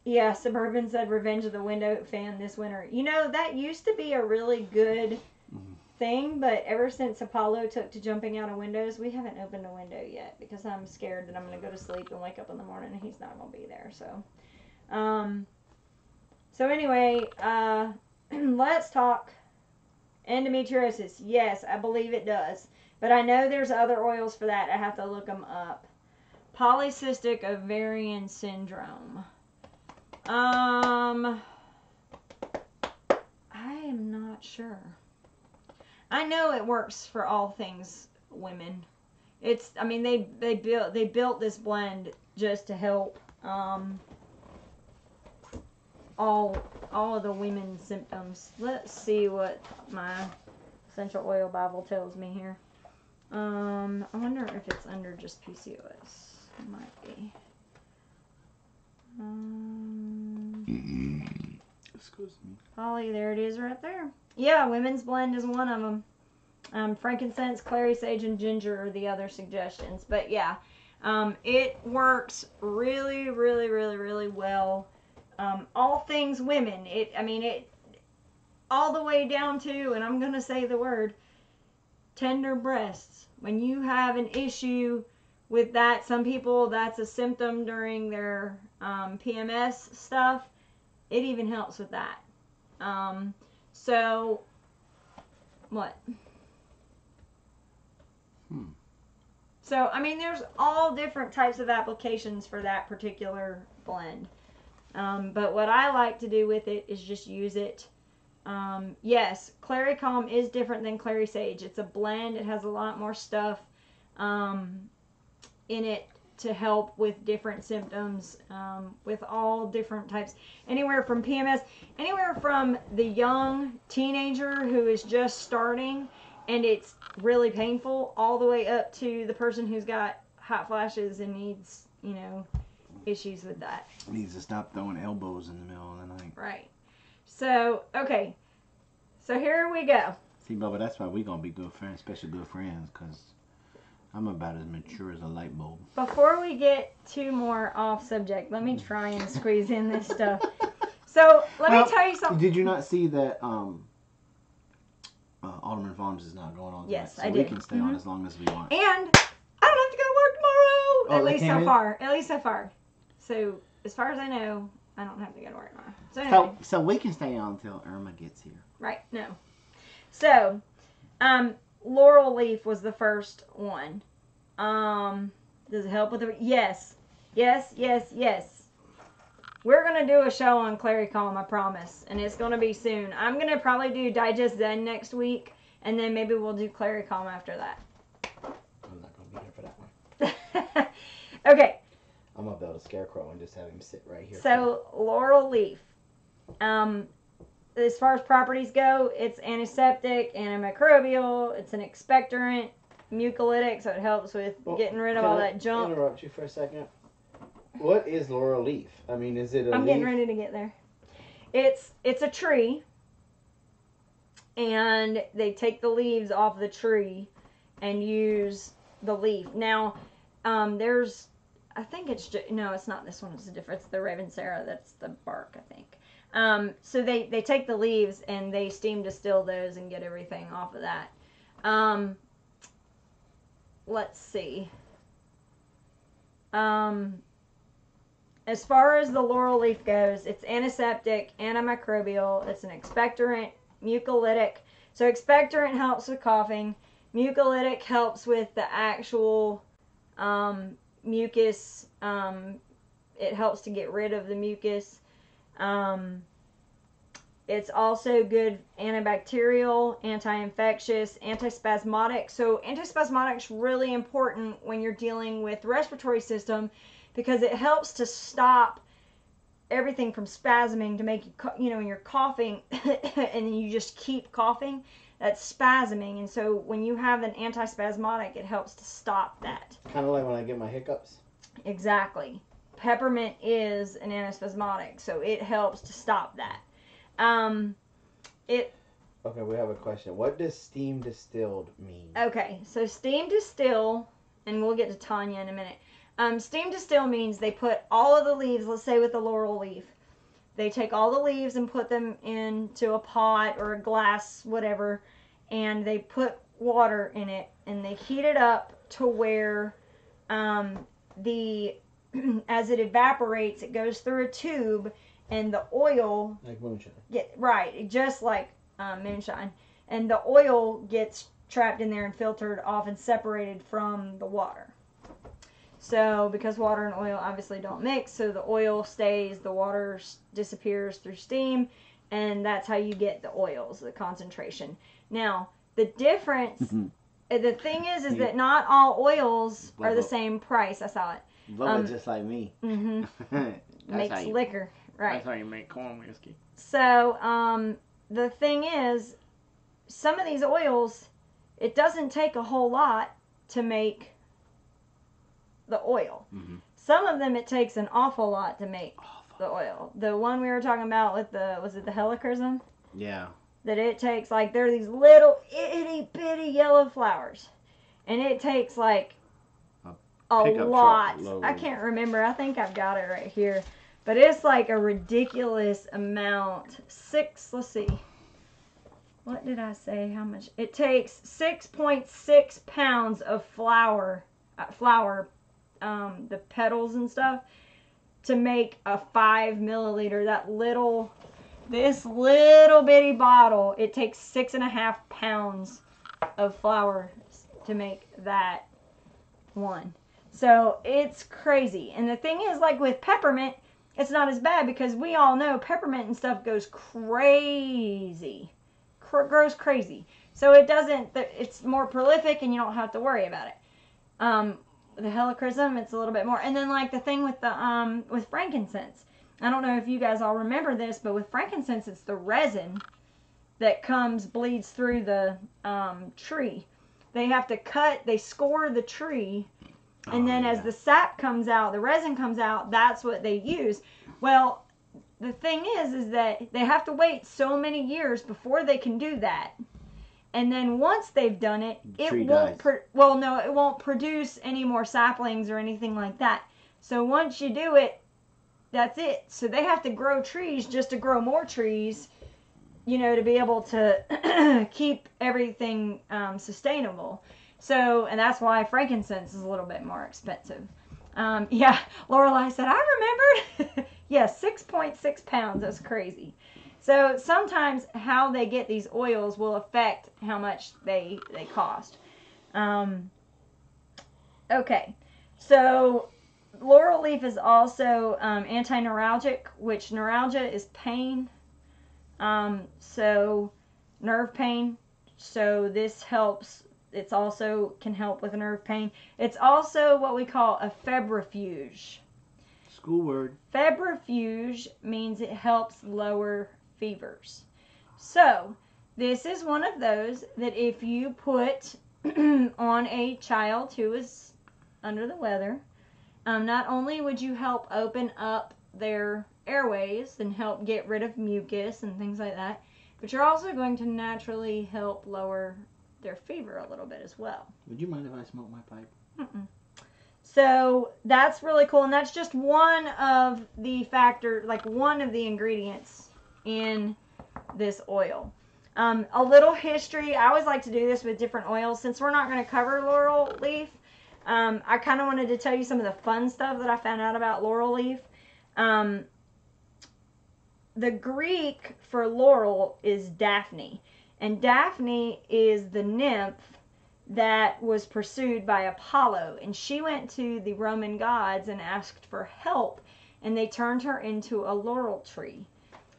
Yeah, Suburban said Revenge of the Window fan this winter. That used to be a really good thing, but ever since Apollo took to jumping out of windows, we haven't opened a window yet because I'm scared that I'm going to go to sleep and wake up in the morning and he's not going to be there. So anyway, let's talk endometriosis. Yes, I believe it does, but I know there's other oils for that. I have to look them up. Polycystic ovarian syndrome. I am not sure. I know it works for all things women. They built this blend just to help all of the women's symptoms. Let's see what my Essential oil Bible tells me here. I wonder if it's under just PCOS. It might be. Excuse me. Holly, there it is right there. Yeah, women's blend is one of them. Frankincense, clary sage, and ginger are the other suggestions. But yeah, it works really, really, really, really well. All things women. It all the way down to, and I'm gonna say the word, tender breasts. When you have an issue with that, some people that's a symptom during their PMS stuff. It even helps with that. So what? So, there's all different types of applications for that particular blend. But what I like to do with it is just use it. Yes, Clary Calm is different than Clary Sage. It's a blend. It has a lot more stuff in it to help with different symptoms, with all different types. Anywhere from PMS, anywhere from the young teenager who is just starting and it's really painful, all the way up to the person who's got hot flashes and needs, issues with that. Needs to stop throwing elbows in the middle of the night. Right. So, okay. So here we go. See, Bubba, that's why we're going to be good friends, special good friends, because I'm about as mature as a light bulb. Before we get too more off subject, let me try and squeeze in this stuff. So, let me tell you something. Did you not see that Alderman Farms is not going on tonight? Yes, so I did. we can stay on as long as we want. And I don't have to go to work tomorrow. Oh, At least so in? far. At least so far. So, as far as I know, I don't have to go to work tomorrow. So, anyway. So we can stay on until Irma gets here. Right, no. So, Laurel Leaf was the first one. Does it help with the... Yes. Yes, yes, yes. We're going to do a show on Clary Calm, I promise. And it's going to be soon. I'm going to probably do Digest Zen next week. And then maybe we'll do Clary Calm after that. I'm not going to be here for that one. Okay. I'm going to build a scarecrow and just have him sit right here. So, Laurel Leaf. As far as properties go, it's antiseptic, antimicrobial, it's an expectorant, mucolytic, so it helps with getting rid of all that junk. Interrupt you for a second. What is laurel leaf? Is it a I'm leaf? getting ready to get there. It's a tree, and they take the leaves off the tree and use the leaf. Now, there's, I think it's just, no, it's not this one. It's different. It's the Ravensara. That's the bark, I think. So they take the leaves and they steam distill those and get everything off of that. Let's see. As far as the laurel leaf goes, it's antiseptic, antimicrobial, it's an expectorant, mucolytic. So expectorant helps with coughing. Mucolytic helps with the actual mucus. It helps to get rid of the mucus. It's also good antibacterial, anti-infectious, antispasmodic. So antispasmodic is really important when you're dealing with the respiratory system because it helps to stop everything from spasming to make you, when you're coughing and you just keep coughing, that's spasming. And so when you have an antispasmodic, it helps to stop that. Kind of like when I get my hiccups. Exactly. Peppermint is an antispasmodic, so it helps to stop that. Okay, we have a question. What does steam distilled mean? Okay, so steam distill, and we'll get to Tanya in a minute. Steam distill means they put all of the leaves, let's say with the laurel leaf, they take all the leaves and put them into a pot or a glass, whatever, and they put water in it, and they heat it up to where as it evaporates, it goes through a tube, and the oil... Like moonshine. Right, just like moonshine. And the oil gets trapped in there and filtered off and separated from the water. So, because water and oil obviously don't mix, so the oil stays, the water disappears through steam, and that's how you get the oils, the concentration. Now, the difference, the thing is that not all oils are the same price. I saw it. Bubba just like me. Makes liquor. Right. That's how you make corn whiskey. So, the thing is, some of these oils, it doesn't take a whole lot to make the oil. Mm-hmm. Some of them it takes an awful lot to make the oil. The one we were talking about with was it the helichrysum? Yeah. That it takes, like, they're these little itty bitty yellow flowers. And it takes like a lot. I can't remember. I think I've got it right here. But it's like a ridiculous amount. Let's see. What did I say? How much? It takes 6.6 pounds of flour, the petals and stuff, to make a 5 milliliter. This little bitty bottle, it takes 6.5 pounds of flour to make that one. So it's crazy. And the thing is, like with peppermint, it's not as bad because we all know peppermint and stuff goes crazy. Grows crazy. So it's more prolific and you don't have to worry about it. The helichrysum, it's a little bit more. And then like the thing with with frankincense. I don't know if you guys all remember this, but with frankincense, it's the resin that bleeds through the tree. They have to they score the tree, and then as the sap comes out, the resin comes out, that's what they use. Well, the thing is that they have to wait so many years before they can do that. And then once they've done it, it won't produce any more saplings or anything like that. So once you do it, that's it. So they have to grow trees just to grow more trees, to be able to keep everything sustainable. So, and that's why frankincense is a little bit more expensive. Yeah, Lorelai said, I remembered. Yeah, 6.6 pounds. That's crazy. So sometimes how they get these oils will affect how much they cost. Okay, so laurel leaf is also anti-neuralgic, which neuralgia is pain. So nerve pain. So this helps. It's also can help with nerve pain. It's also what we call a febrifuge. School word. Febrifuge means it helps lower fevers. So this is one of those that if you put on a child who is under the weather, not only would you help open up their airways and help get rid of mucus and things like that, but you're also going to naturally help lower their fever a little bit as well. Would you mind if I smoke my pipe? Mm-mm. So that's really cool, and that's just one of the one of the ingredients in this oil. A little history. I always like to do this with different oils. Since we're not going to cover laurel leaf, I kind of wanted to tell you some of the fun stuff that I found out about laurel leaf. The Greek for laurel is Daphne. And Daphne is the nymph that was pursued by Apollo. And she went to the Roman gods and asked for help. And they turned her into a laurel tree.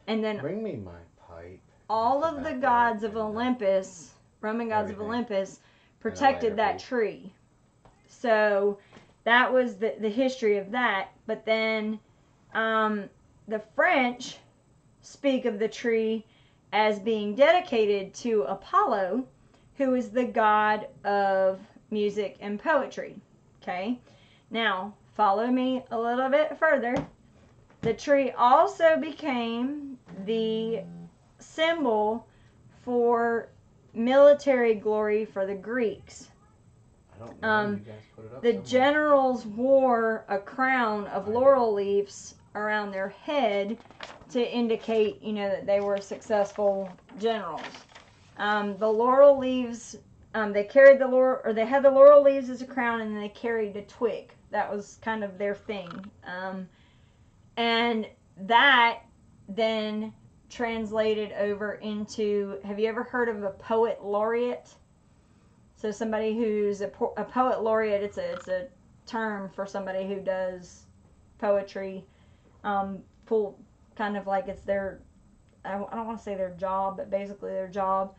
And then bring me my pipe. All of the gods of Olympus, Roman gods of Olympus, protected that tree. So that was the history of that. But then the French speak of the tree as being dedicated to Apollo, who is the god of music and poetry. Okay? Now, follow me a little bit further. The tree also became the symbol for military glory for the Greeks. I don't know. You guys put it up The somewhere. generals wore a crown of laurel leaves around their head to indicate, that they were successful generals. The laurel leaves, they carried they had the laurel leaves as a crown, and then they carried a twig. That was kind of their thing. And that then translated over into, have you ever heard of a poet laureate? So somebody who's a poet laureate, it's a term for somebody who does poetry, full, kind of like it's their, I don't want to say their job, but basically their job.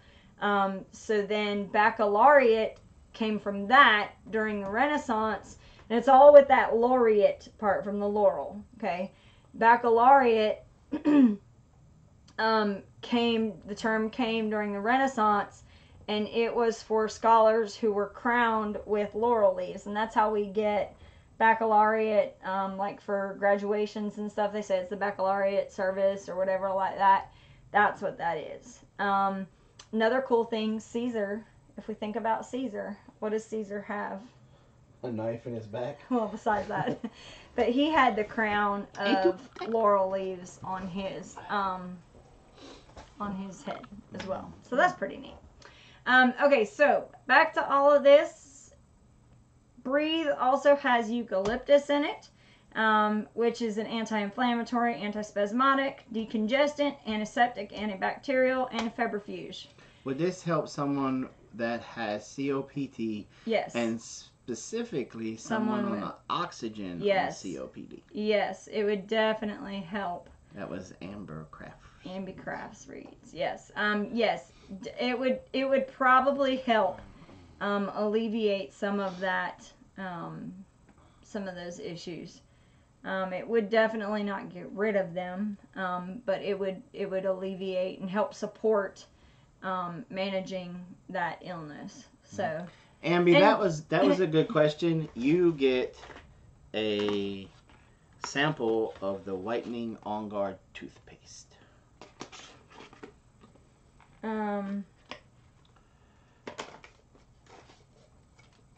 So then baccalaureate came from that during the Renaissance, and it's all with that laureate part from the laurel, okay? Baccalaureate came the term came during the Renaissance, and it was for scholars who were crowned with laurel leaves, and that's how we get baccalaureate, like for graduations and stuff. They say it's the baccalaureate service or whatever like that. That's what that is. Another cool thing, Caesar. If we think about Caesar, what does Caesar have? A knife in his back. Well, besides that, but he had the crown of laurel leaves on his head as well. So that's pretty neat. Okay, so back to all of this. Breathe also has eucalyptus in it, which is an anti-inflammatory, antispasmodic, decongestant, antiseptic, antibacterial, and febrifuge. Would this help someone that has COPD? Yes. And specifically someone on the oxygen on COPD? Yes, it would definitely help. That was Amber Craft. Amber Crafts reads. Yes. Yes, it would probably help alleviate some of that, some of those issues. It would definitely not get rid of them, but it would alleviate and help support managing that illness. So, Ambi, that was a good question. You get a sample of the whitening On Guard toothpaste.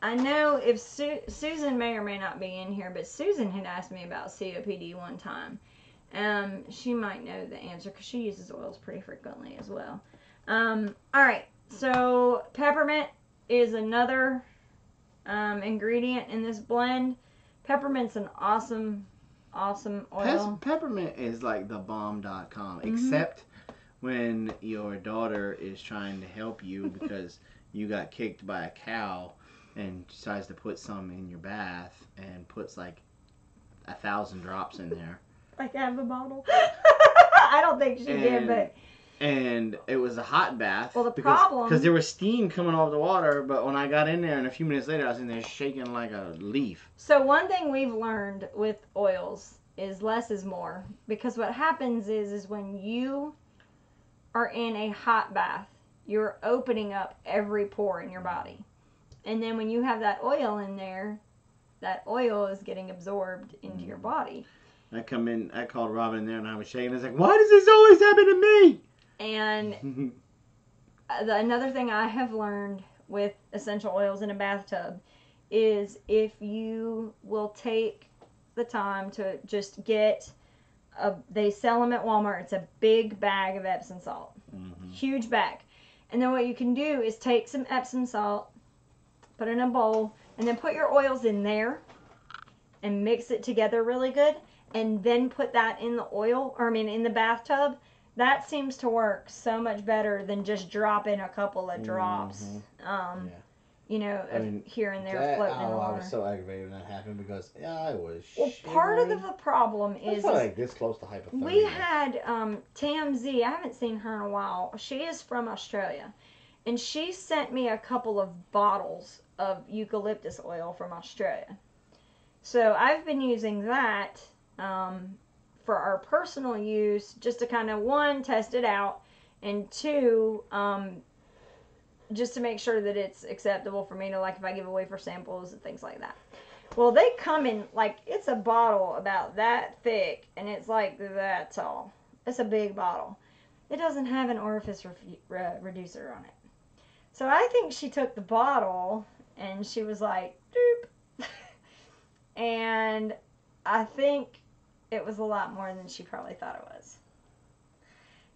I know if Susan may or may not be in here, but Susan had asked me about COPD one time. She might know the answer because she uses oils pretty frequently as well. All right, so peppermint is another ingredient in this blend. Peppermint's an awesome oil. Peppermint is like the bomb.com, except when your daughter is trying to help you because you got kicked by a cow and decides to put some in your bath and puts like 1,000 drops in there. Like out of a bottle? I don't think she did, but... And it was a hot bath. Well, problem... Because there was steam coming off the water, but when I got in there and a few minutes later, I was in there shaking like a leaf. So one thing we've learned with oils is less is more. Because what happens is when you are in a hot bath, you're opening up every pore in your body. And then when you have that oil in there, that oil is getting absorbed into your body. I called Robyn in there and I was shaking. I was like, why does this always happen to me? And another thing I have learned with essential oils in a bathtub is if you will take the time to just get they sell them at Walmart. It's a big bag of Epsom salt. Huge bag. And then what you can do is take some Epsom salt, put it in a bowl, and then put your oils in there and mix it together really good, and then put that in in the bathtub. That seems to work so much better than just dropping a couple of drops. Here and there floating in the water. I was so aggravated when that happened because I was part of the problem is like this close to hypothermia. We had TMZ. I haven't seen her in a while. She is from Australia, and she sent me a couple of bottles of eucalyptus oil from Australia. So I've been using that for our personal use, just to kind of, one, test it out, and two, just to make sure that it's acceptable for me to, like, if I give away for samples and things like that. Well, they come in, like, it's a bottle about that thick, and it's like that tall. It's a big bottle. It doesn't have an orifice reducer on it. So I think she took the bottle, and she was like, doop. And I think it was a lot more than she probably thought it was.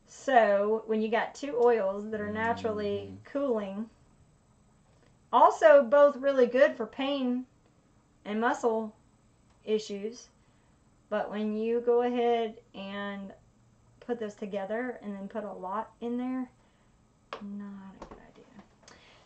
So when you got two oils that are naturally cooling, also both really good for pain and muscle issues, but when you go ahead and put those together and then put a lot in there, not a good idea.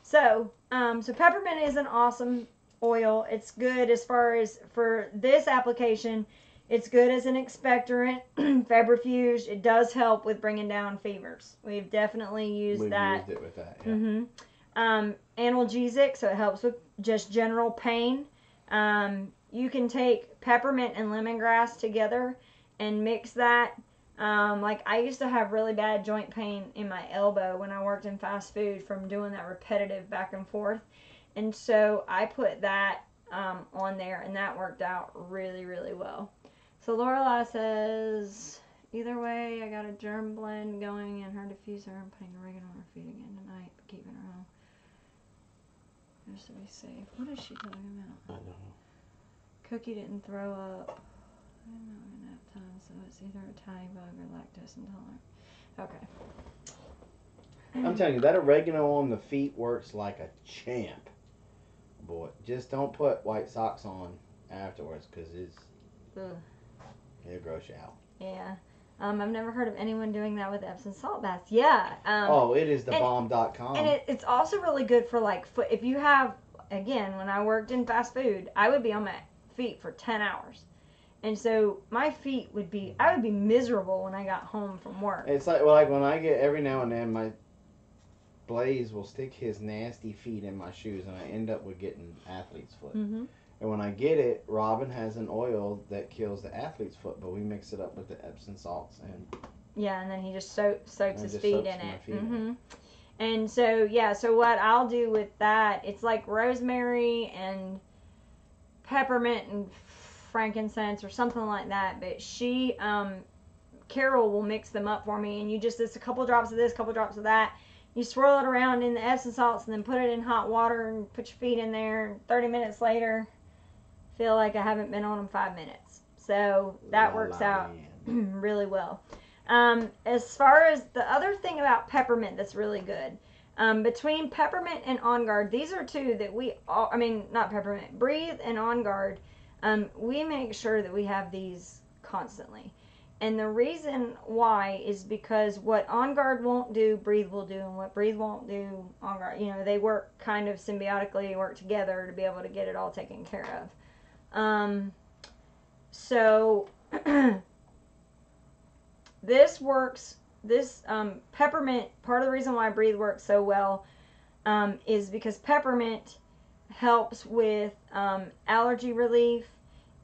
So, so peppermint is an awesome oil. It's good as far as for this application. It's good as an expectorant, febrifuge. It does help with bringing down fevers. We've definitely used that. We've used it with that, yeah. Analgesic, so it helps with just general pain. You can take peppermint and lemongrass together and mix that Like I used to have really bad joint pain in my elbow when I worked in fast food from doing that repetitive back and forth. And so I put that on there, and that worked out really, really well. So Lorelai says, either way, I got a germ blend going in her diffuser. I'm putting oregano on her feet again tonight, but keeping her home. Just to be safe. What is she talking about? I don't know. Cookie didn't throw up. I'm not in that time, so it's either a tiny bug or lactose intolerant. Okay. I'm telling you, that oregano on the feet works like a champ. Boy, just don't put white socks on afterwards, because it'll gross you out. Yeah. I've never heard of anyone doing that with Epsom salt baths. Yeah. It is the bomb.com. And it's also really good for like foot. If you have, again, when I worked in fast food, I would be on my feet for 10 hours. And so my feet I would be miserable when I got home from work. It's like when I get, every now and then, my Blaze will stick his nasty feet in my shoes, and I end up with getting athlete's foot. Mm-hmm. And when I get it, Robyn has an oil that kills the athlete's foot, but we mix it up with the Epsom salts. And then he just soaks his feet in it. Mm-hmm. And so, so what I'll do with that, it's like rosemary and peppermint and frankincense or something like that, but Carol will mix them up for me, and it's a couple drops of this, couple drops of that. You swirl it around in the Epsom salts and then put it in hot water and put your feet in there, and 30 minutes later, feel like I haven't been on them 5 minutes. So that works out really well. As far as the other thing about peppermint that's really good, between peppermint and On Guard, these are two that not peppermint, Breathe and On Guard, we make sure that we have these constantly. And the reason why is because what On Guard won't do, Breathe will do, and what Breathe won't do, On Guard, they work kind of symbiotically, work together to be able to get it all taken care of. So this works, peppermint, part of the reason why Breathe works so well is because peppermint helps with allergy relief.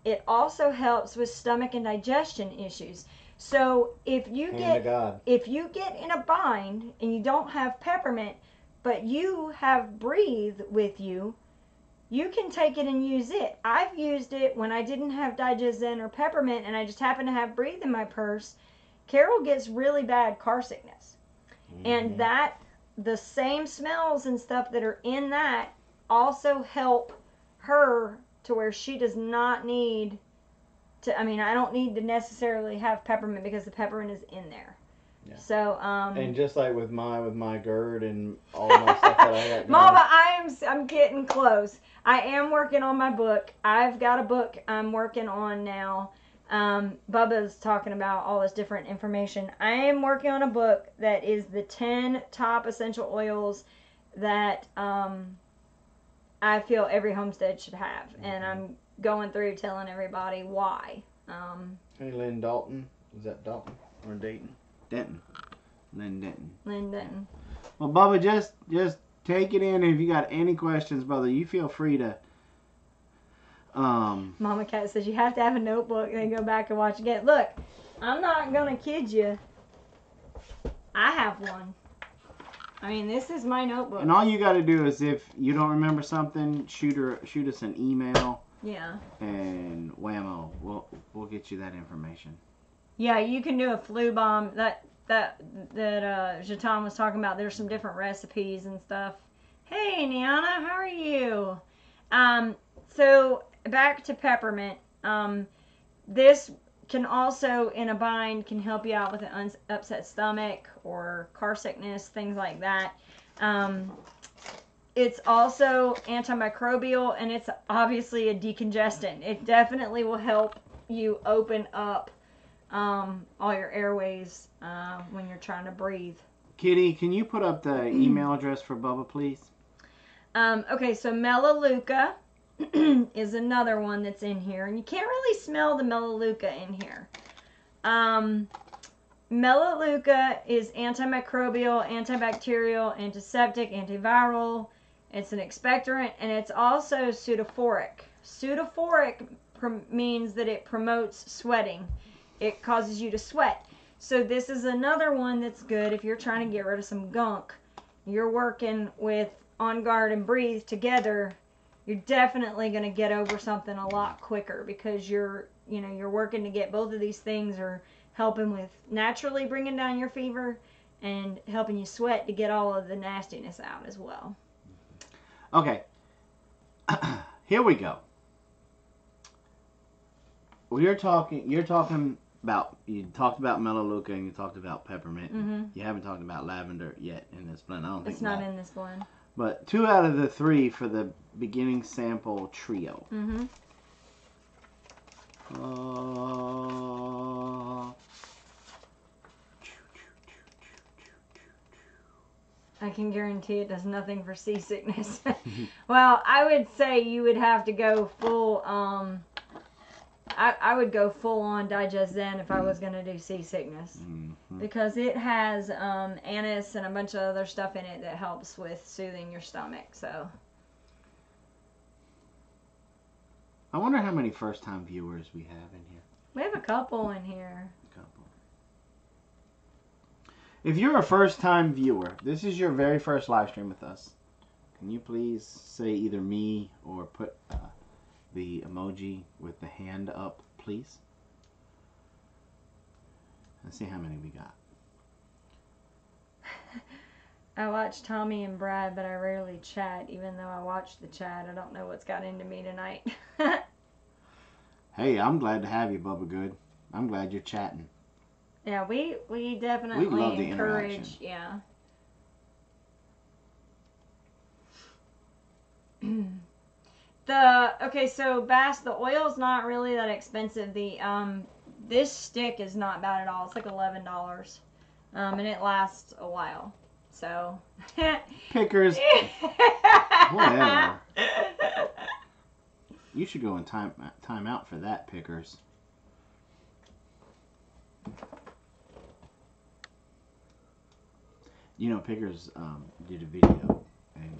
It also helps with stomach and digestion issues. So if you get in a bind and you don't have peppermint, but you have Breathe with you, you can take it and use it. I've used it when I didn't have Digezen or peppermint and I just happened to have Breathe in my purse. Carol gets really bad car sickness. Mm-hmm. And the same smells and stuff that are in that also help her to where she does not need to, I don't need to necessarily have peppermint because the peppermint is in there. Yeah. So, and just like with my GERD and all my stuff that I got Mama, I'm getting close. I am working on my book. I've got a book I'm working on now. Bubba's talking about all this different information. I am working on a book that is the 10 top essential oils that, I feel every homestead should have, and I'm going through telling everybody why. Hey, Lynn Dalton. Is that Dalton or Dayton? Denton. Lynn Denton. Yeah. Well, Bubba, just take it in. If you got any questions, brother, you feel free to. Mama Cat says you have to have a notebook and then go back and watch again. Look, I'm not gonna kid you. I have one. This is my notebook. And all you got to do is, if you don't remember something, shoot us an email. Yeah. And whammo, we'll get you that information. Yeah, you can do a flu bomb. That Jatan was talking about. There's some different recipes and stuff. Hey, Niana, how are you? So back to peppermint. This can also, in a bind, can help you out with an upset stomach or car sickness, things like that. It's also antimicrobial, and it's obviously a decongestant. It definitely will help you open up all your airways when you're trying to breathe. Kitty, can you put up the email address for Bubba, please? Okay, so Melaleuca is another one that's in here, and you can't really smell the Melaleuca in here. Melaleuca is antimicrobial, antibacterial, antiseptic, antiviral. It's an expectorant, and it's also pseudophoric. Pseudophoric means that it promotes sweating. It causes you to sweat. So this is another one that's good if you're trying to get rid of some gunk. You're working with On Guard and Breathe together. You're definitely going to get over something a lot quicker because you're working to get both of these things are helping with naturally bringing down your fever and helping you sweat to get all of the nastiness out as well. Okay. Here we go. You're talking about, you talked about Melaleuca and you talked about peppermint. Mm-hmm. You haven't talked about lavender yet in this blend. I don't think It's not in this blend. But 2 out of the 3 for the beginning sample trio. Mm-hmm. I can guarantee it does nothing for seasickness. Well, I would say you would have to go full, I would go full on Digest Zen if I was going to do seasickness. Mm-hmm. Because it has anise and a bunch of other stuff in it that helps with soothing your stomach. So I wonder how many first-time viewers we have in here. we have a couple in here. If you're a first-time viewer, this is your very first live stream with us. Can you please say either me or put the emoji with the hand up, please? Let's see how many we got. I watch Tommy and Brad, but I rarely chat. Even though I watch the chat, I don't know what's got into me tonight. Hey, I'm glad to have you, Bubba Good. I'm glad you're chatting. Yeah, we definitely We love the encourage. interaction. Yeah. Okay, so Bass, the oil's not really that expensive. The this stick is not bad at all. It's like $11, and it lasts a while. So Pickers, whatever. You should go in time out for that, Pickers. You know, Pickers did a video, and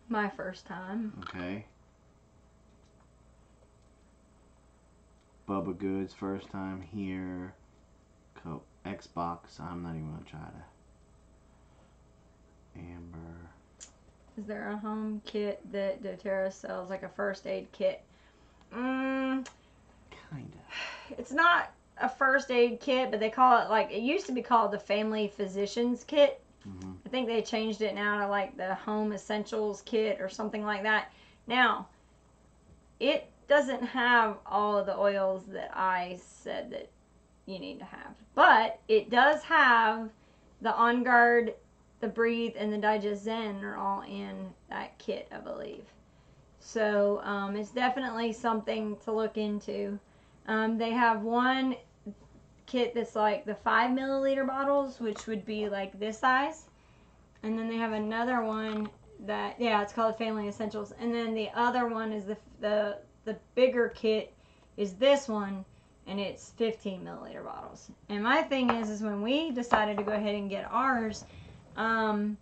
My first time. okay, Bubba Good's first time here. Xbox. I'm not even gonna try to. Amber. Is there a home kit that doTERRA sells, like a first aid kit? Kinda. It's not a first aid kit, but they call it, like, it used to be called the Family Physicians Kit. Mm-hmm. I think they changed it now to like the Home Essentials Kit or something like that. Now, it doesn't have all of the oils that I said that you need to have, but it does have the On Guard, the Breathe, and the Digest Zen are all in that kit, I believe. So it's definitely something to look into. They have one kit that's like the 5 milliliter bottles, which would be like this size, and then they have another one that, yeah, it's called Family Essentials, and then the other one is the bigger kit is this one, and it's 15 milliliter bottles. And my thing is when we decided to go ahead and get ours, I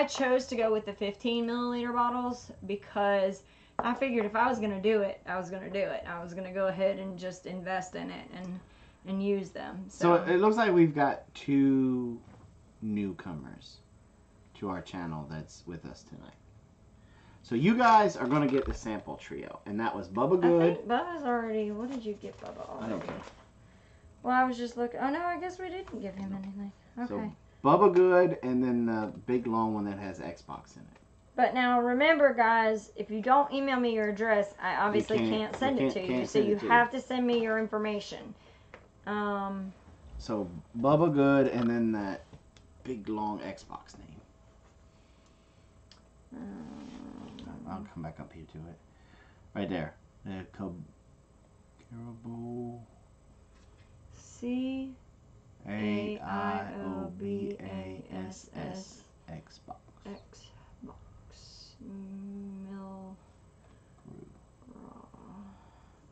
chose to go with the 15 milliliter bottles because I figured if I was going to do it, I was going to do it. I was going to go ahead and just invest in it and use them. So it looks like we've got 2 newcomers to our channel that's with us tonight. So you guys are going to get the sample trio. And that was Bubba Good. I think Bubba's already... What did you get Bubba already? I don't care. Well, I was just looking... Oh, no, I guess we didn't give him anything. Okay. So Bubba Good and then the big long one that has Xbox in it. But now remember, guys, if you don't email me your address, I obviously can't send it to you. So you have to send me your information. So Bubba Good and then that big long Xbox name. I'll come back up here to it. Right there. Caribou. AIOBASS Xbox.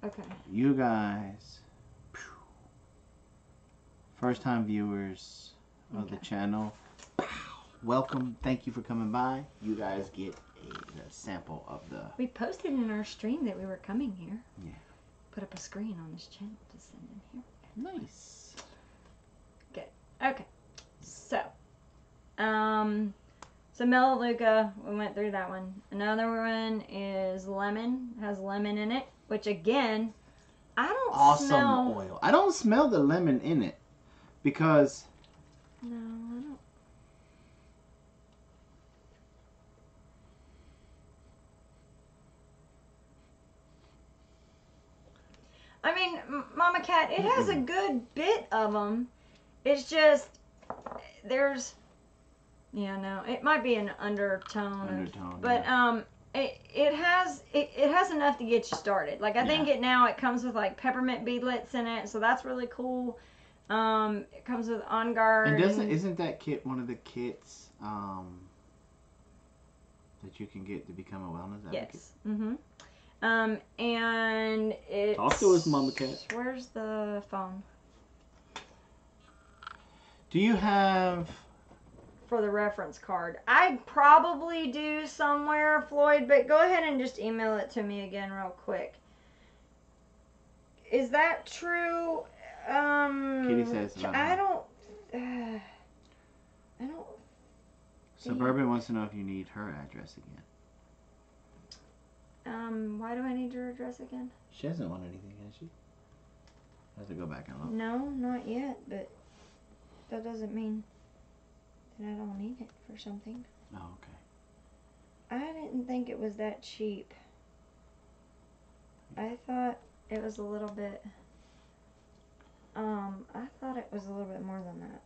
Okay. You guys, first time viewers of the channel, welcome. Thank you for coming by. You guys get a sample of the... We posted in our stream that we were coming here. Yeah. Put up a screen on this channel to send in here. Nice. Good. Okay. So, so Melaleuca, we went through that one. Another one is lemon. Has lemon in it, which again, I don't Awesome smell. oil. I don't smell the lemon in it because No, I don't. I mean, Mama Cat, it has a good bit of them. It's just there's, yeah, no, it might be an undertone, but it has enough to get you started. Like I think it comes with like peppermint beadlets in it, so that's really cool. It comes with On Guard. And isn't that kit one of the kits that you can get to become a wellness advocate? Yes. Mm-hmm. And it's... Talk to us, Mama Cat. Where's the phone? Do you have... For the reference card. I probably do somewhere, Floyd, but go ahead and just email it to me again real quick. Is that true? Kitty says about I her. don't... Suburban wants to know if you need her address again. Why do I need your address again? She hasn't won anything, has she? I have to go back and look. No, not yet, but that doesn't mean that I don't need it for something. Oh, okay. I didn't think it was that cheap. I thought it was a little bit, I thought it was a little bit more than that.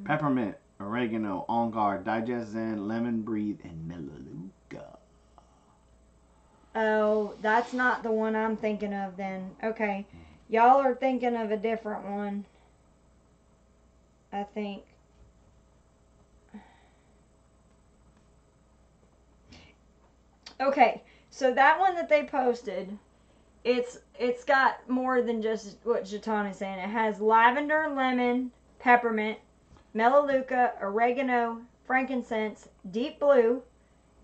Peppermint, oregano, On Guard, Digest Zen, Lemon Breathe, and Melaleuca. Oh, that's not the one I'm thinking of then. Okay. Y'all are thinking of a different one. I think. Okay, so that one that they posted, it's got more than just what Jatan is saying. It has lavender, lemon, peppermint, melaleuca, oregano, frankincense, deep blue,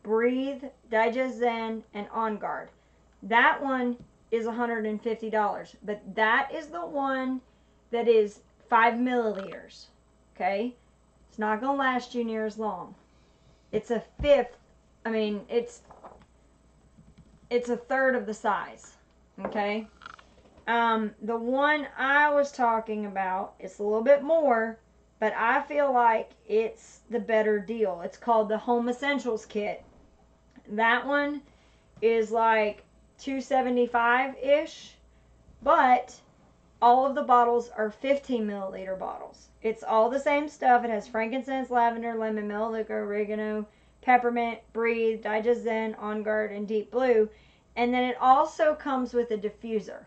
breathe, digest zen, and On Guard. That one is $150, but that is the one that is 5 milliliters. Okay, it's not gonna last you near as long. It's a fifth. I mean, it's a third of the size. Okay. The one I was talking about, it's a little bit more, but I feel like it's the better deal. It's called the Home Essentials Kit. That one is like $275-ish, but all of the bottles are 15 milliliter bottles. It's all the same stuff. It has frankincense, lavender, lemon, melaleuca, oregano, peppermint, breathe, digest zen, On Guard, and deep blue. And then it also comes with a diffuser.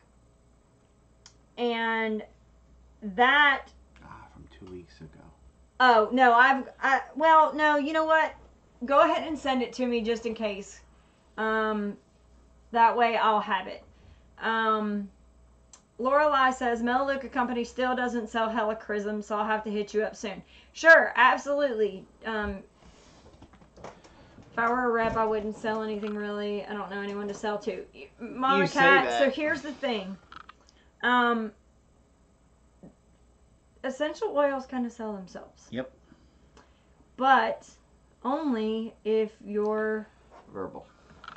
And that... from 2 weeks ago. Oh, no, well, no, you know what? Go ahead and send it to me just in case. That way I'll have it. Lorelei says, Melaleuca Company still doesn't sell helichrysum, so I'll have to hit you up soon. Sure, absolutely. If I were a rep, I wouldn't sell anything really. I don't know anyone to sell to. Mama Cat, so here's the thing. Essential oils kind of sell themselves. Yep. But only if you're... Verbal.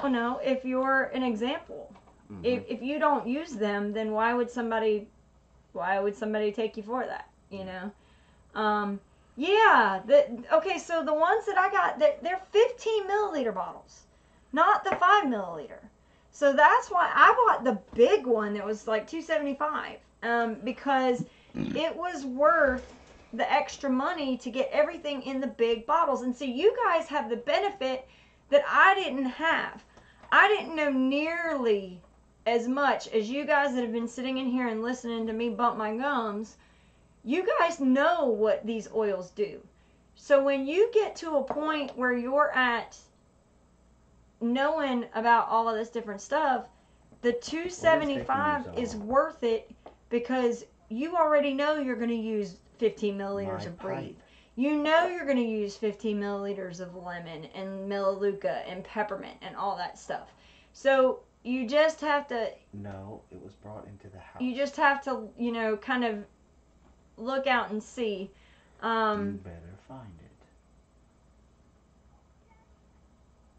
Oh, no, if you're an example. Mm-hmm. If you don't use them, then why would somebody take you for that, you know? Yeah, okay, so the ones that I got, they're 15 milliliter bottles, not the 5 milliliter. So that's why I bought the big one that was like $275, because it was worth the extra money to get everything in the big bottles. And so you guys have the benefit that I didn't have. I didn't know nearly as much as you guys that have been sitting in here and listening to me bump my gums. You guys know what these oils do. So when you get to a point where you're at knowing about all of this different stuff, the $275 is worth it because you already know you're going to use 15 milliliters of Breathe. You know you're going to use 15 milliliters of lemon and melaleuca and peppermint and all that stuff. So you just have to. No, it was brought into the house. You just have to, you know, kind of look out and see. You better find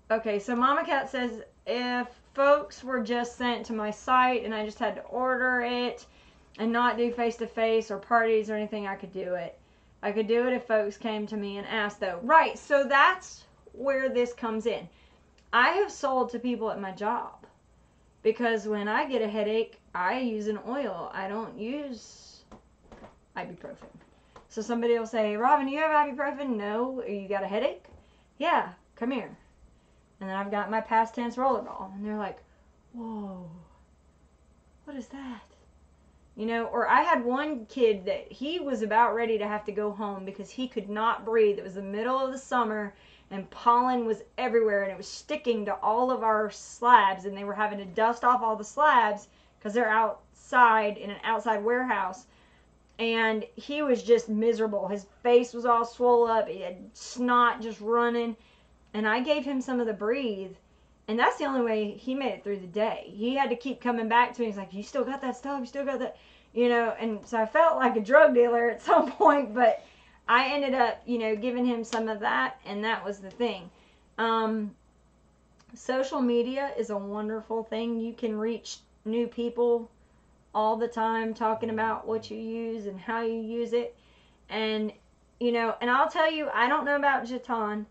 it. Okay, so Mama Cat says if folks were just sent to my site and I just had to order it and not do face-to-face or parties or anything, I could do it. I could do it if folks came to me and asked, though. Right, so that's where this comes in. I have sold to people at my job because when I get a headache, I use an oil. I don't use ibuprofen. So somebody will say, Robyn, you have ibuprofen? No. You got a headache? Yeah, come here. And then I've got my past tense rollerball. And they're like, whoa, what is that? You know, or I had one kid that he was about ready to have to go home because he could not breathe. It was the middle of the summer and pollen was everywhere and it was sticking to all of our slabs and they were having to dust off all the slabs because they're outside in an outside warehouse. And he was just miserable. His face was all swollen up. He had snot just running. And I gave him some of the Breathe. And that's the only way he made it through the day. He had to keep coming back to me. He's like, you still got that stuff? You still got that? You know, and so I felt like a drug dealer at some point. But I ended up, you know, giving him some of that. And that was the thing. Social media is a wonderful thing. You can reach new people all the time talking about what you use and how you use it. And, you know, and I'll tell you, I don't know about Jeton,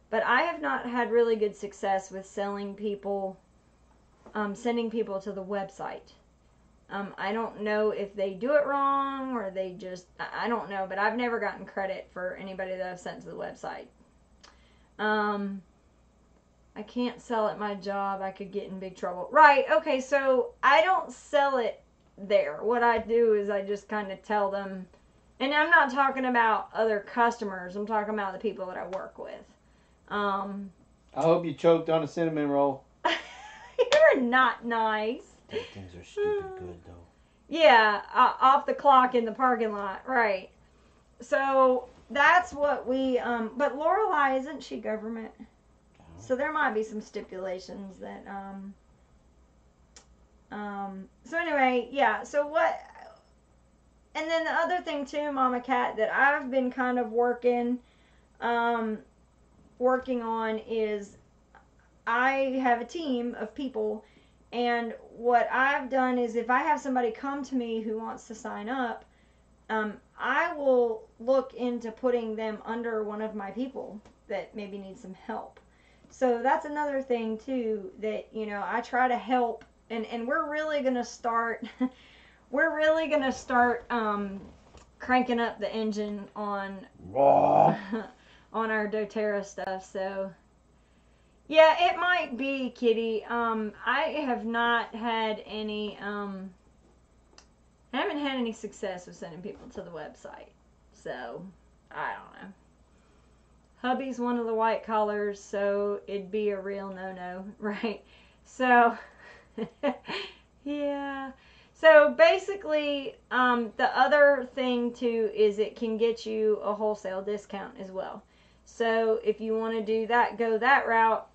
but I have not had really good success with selling people, sending people to the website. I don't know if they do it wrong or they just, I don't know, but I've never gotten credit for anybody that I've sent to the website. I can't sell at my job. I could get in big trouble. Right, okay, so I don't sell it there. What I do is I just kind of tell them, and I'm not talking about other customers. I'm talking about the people that I work with. I hope you choked on a cinnamon roll. You're not nice. Those things are stupid good, though. Yeah, off the clock in the parking lot, right. So that's what we, but Lorelei, isn't she government? So there might be some stipulations that, so anyway, yeah, so what, and then the other thing too, Mama Cat, that I've been kind of working on is I have a team of people, and what I've done is if I have somebody come to me who wants to sign up, I will look into putting them under one of my people that maybe need some help. So that's another thing too, that, you know, I try to help, and we're really going to start, cranking up the engine on, on our doTERRA stuff. So yeah, it might be, Kitty. I have not had any, I haven't had any success with sending people to the website. So, I don't know. Hubby's one of the white collars, so it'd be a real no-no, right? So, yeah. So, basically, the other thing, too, is it can get you a wholesale discount as well. So, if you want to do that, go that route,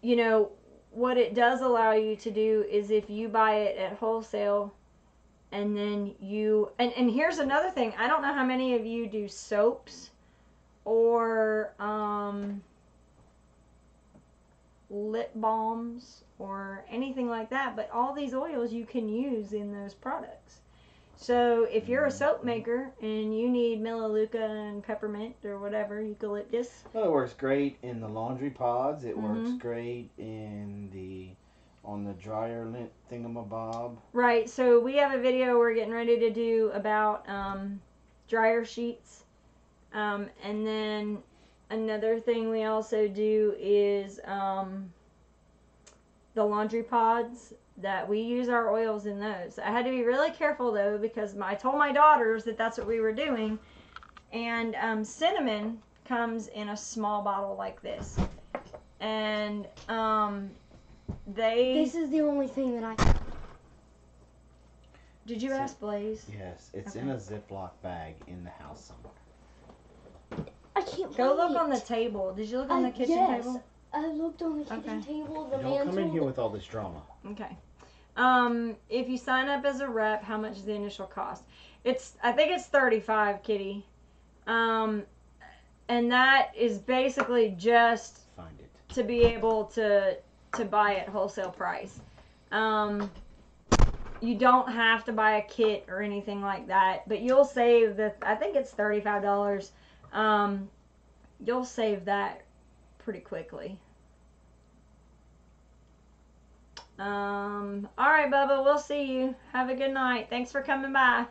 you know, what it does allow you to do is if you buy it at wholesale, and then you, and here's another thing, I don't know how many of you do soaps, or lip balms, or anything like that, but all these oils you can use in those products. So if you're a soap maker and you need melaleuca and peppermint or whatever, eucalyptus. Well, it works great in the laundry pods. It works great in on the dryer lint thingamabob. Right. So we have a video we're getting ready to do about dryer sheets. And then another thing we also do is the laundry pods, that we use our oils in those. I had to be really careful though, because I told my daughters that that's what we were doing. And cinnamon comes in a small bottle like this. And This is the only thing that I... Did you ask Blaze? Yes, it's in a Ziploc bag in the house somewhere. I can't Go find look it. on the table. Did you look on the kitchen yes. table? I looked on the kitchen table. The man Don't come in here told with all this drama. Okay. If you sign up as a rep, how much is the initial cost? I think it's $35, Kitty. And that is basically just Find it. to be able to buy at wholesale price. You don't have to buy a kit or anything like that, but you'll save I think it's $35. You'll save that pretty quickly. All right, Bubba, we'll see you. Have a good night. Thanks for coming by.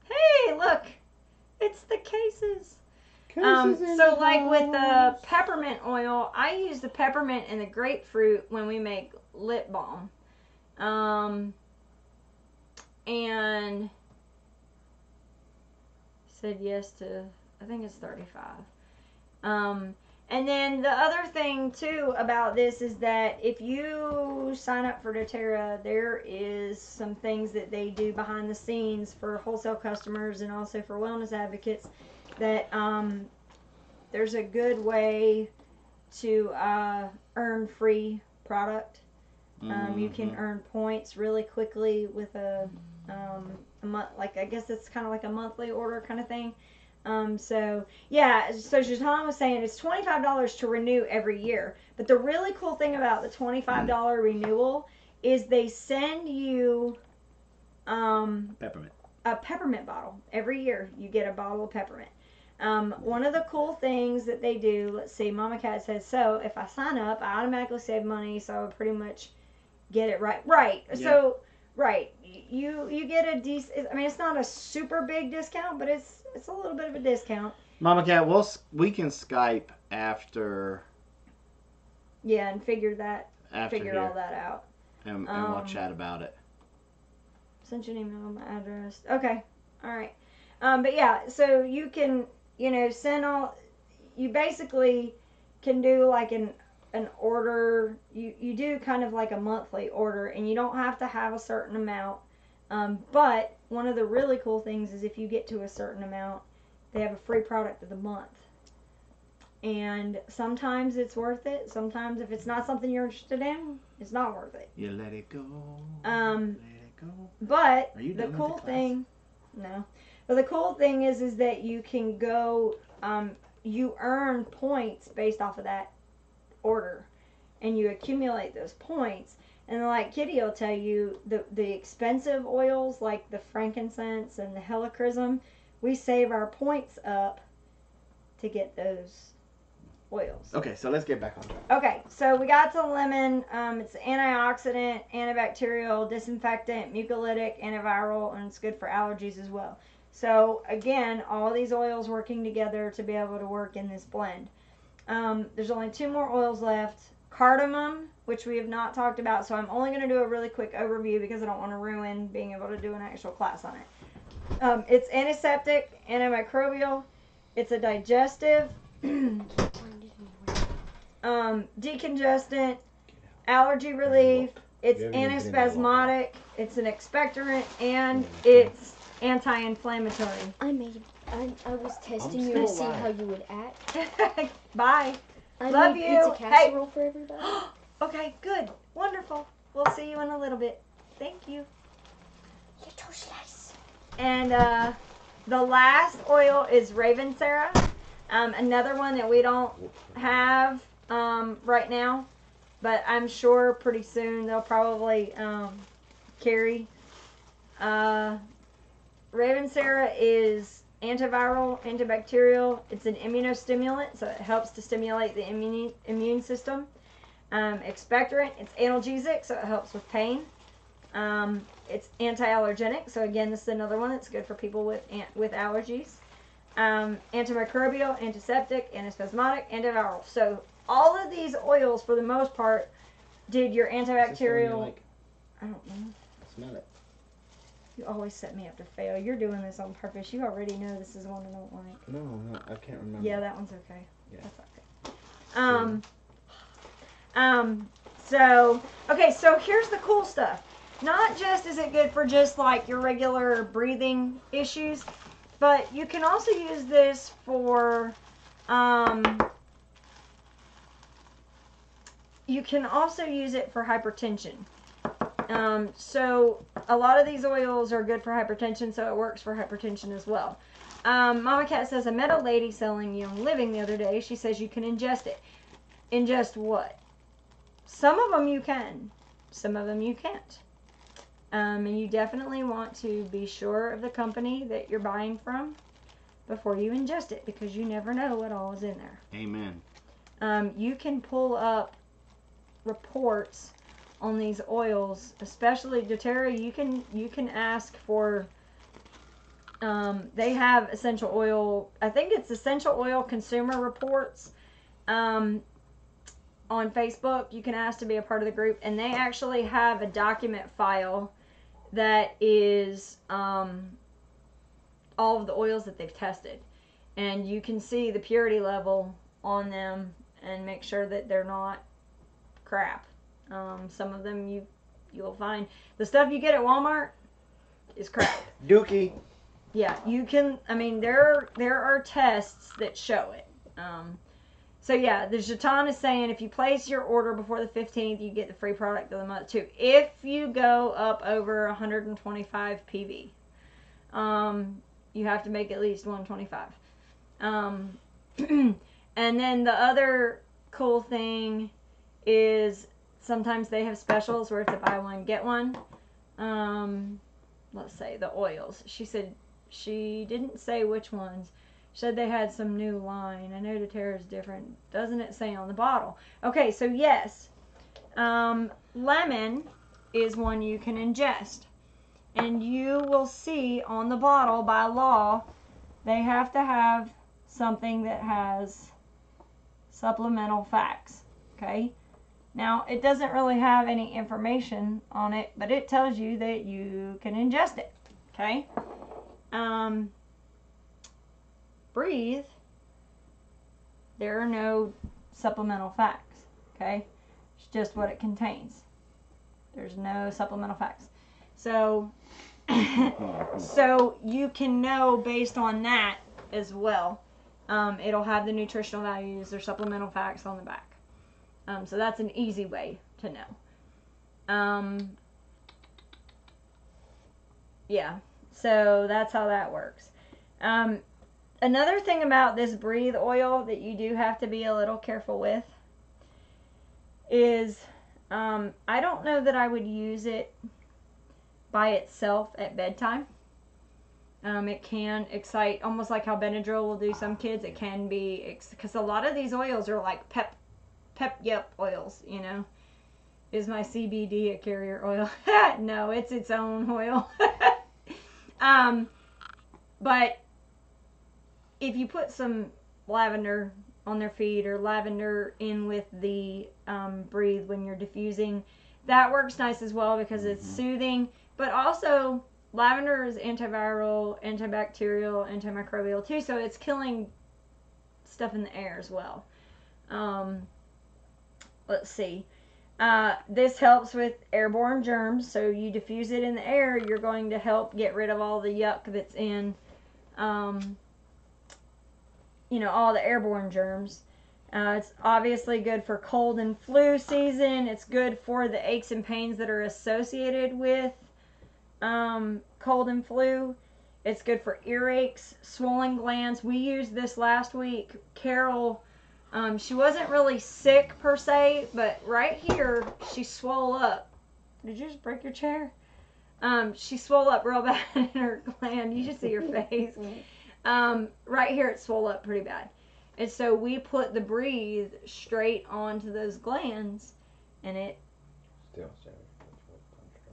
Hey, look, it's the cases. So like with the peppermint oil, I use the peppermint and the grapefruit when we make lip balm. And said yes to, I think it's 35. And then the other thing too about this is that if you sign up for doTERRA, there is some things that they do behind the scenes for wholesale customers and also for wellness advocates that there's a good way to earn free product. You can earn points really quickly with a month, like I guess it's kind of like a monthly order kind of thing. So Shaitan was saying it's $25 to renew every year. But the really cool thing about the $25 renewal is they send you Peppermint. a peppermint bottle. Every year you get a bottle of peppermint. One of the cool things that they do, let's see, Mama Cat says, so if I sign up, I automatically save money, so I would pretty much get it right. Right. Yeah. So, right. You get a decent, I mean, it's not a super big discount, but it's a little bit of a discount. Mama Cat, we can Skype after. Yeah, and figure here, all that out. And we'll chat about it. Sent you an email, my address. Okay. All right. But yeah, so you can, send all, you basically can do like an order, you do kind of like a monthly order, and you don't have to have a certain amount. But one of the really cool things is if you get to a certain amount, they have a free product of the month. And sometimes it's worth it. Sometimes if it's not something you're interested in, it's not worth it. You let it go. Let it go. But the cool thing, no. But the cool thing is that you can go, you earn points based off of that order, and you accumulate those points. And like Kitty will tell you, the expensive oils like the frankincense and the helichrysum, we save our points up to get those oils. Okay, so let's get back on track. Okay, so we got to lemon. It's antioxidant, antibacterial, disinfectant, mucolytic, antiviral, and it's good for allergies as well. So again, all these oils working together to be able to work in this blend. There's only 2 more oils left. Cardamom, which we have not talked about, so I'm only going to do a really quick overview because I don't want to ruin being able to do an actual class on it. It's antiseptic, antimicrobial, it's a digestive, decongestant, allergy relief, it's antispasmodic, it's an expectorant, and it's anti-inflammatory. I was testing you to see how you would act. Bye. Love you. Pizza casserole for everybody. Okay, good. Wonderful. We'll see you in a little bit. Thank you. Little slice. And the last oil is Raven Sarah. Another one that we don't have right now, but I'm sure pretty soon they'll probably carry. Raven Sarah is antiviral, antibacterial. It's an immunostimulant, so it helps to stimulate the immune system. Expectorant, it's analgesic, so it helps with pain. It's anti-allergenic, so again, this is another one that's good for people with allergies. Antimicrobial, antiseptic, antispasmodic, antiviral. So all of these oils, for the most part, did your antibacterial. I don't know. Smell it. You always set me up to fail. You're doing this on purpose. You already know this is one I don't like. No, I can't remember. Yeah, that one's okay. Yeah. That's okay. So here's the cool stuff. Not just is it good for just like your regular breathing issues, but you can also use this for you can also use it for hypertension. So a lot of these oils are good for hypertension, so it works for hypertension as well. Mama Cat says, I met a lady selling Young Living the other day. She says you can ingest it. Ingest what? Some of them you can. Some of them you can't. And you definitely want to be sure of the company that you're buying from before you ingest it, because you never know what all is in there. Amen. You can pull up reports on these oils, especially doTERRA. You can ask for, they have essential oil, I think it's essential oil consumer reports on Facebook. You can ask to be a part of the group, and they actually have a document file that is all of the oils that they've tested, and you can see the purity level on them and make sure that they're not crap. Some of them you'll find the stuff you get at Walmart is crap. Dookie. Yeah, you can. I mean, there are tests that show it. So yeah, the Jatan is saying if you place your order before the 15th, you get the free product of the month too. If you go up over 125 PV, you have to make at least 125. And then the other cool thing is sometimes they have specials where it's a buy one get one. Let's say the oils. She said she didn't say which ones. She said they had some new line. I know doTERRA is different. Doesn't it say on the bottle? Okay, so yes, lemon is one you can ingest, and you will see on the bottle by law they have to have something that has supplemental facts. Okay, now it doesn't really have any information on it, but it tells you that you can ingest it. Okay. Breathe, there are no supplemental facts. Okay, it's just what it contains. There's no supplemental facts. So so you can know based on that as well. It'll have the nutritional values or supplemental facts on the back. So that's an easy way to know. Yeah, so that's how that works. Another thing about this Breathe oil that you do have to be a little careful with is I don't know that I would use it by itself at bedtime. It can excite, almost like how Benadryl will do some kids. It can be, because a lot of these oils are like pep oils, you know. Is my CBD a carrier oil? No, it's its own oil. But if you put some lavender on their feet or lavender in with the Breathe when you're diffusing, that works nice as well because it's soothing. But also, lavender is antiviral, antibacterial, antimicrobial too, so it's killing stuff in the air as well. Let's see. This helps with airborne germs, so you diffuse it in the air, you're going to help get rid of all the yuck that's in all the airborne germs. It's obviously good for cold and flu season. It's good for the aches and pains that are associated with cold and flu. It's good for earaches, swollen glands. We used this last week. Carol, she wasn't really sick per se, but right here she swole up. Did you just break your chair? She swole up real bad in her gland. You should see her face. Right here it swole up pretty bad. And so we put the Breathe straight onto those glands, and it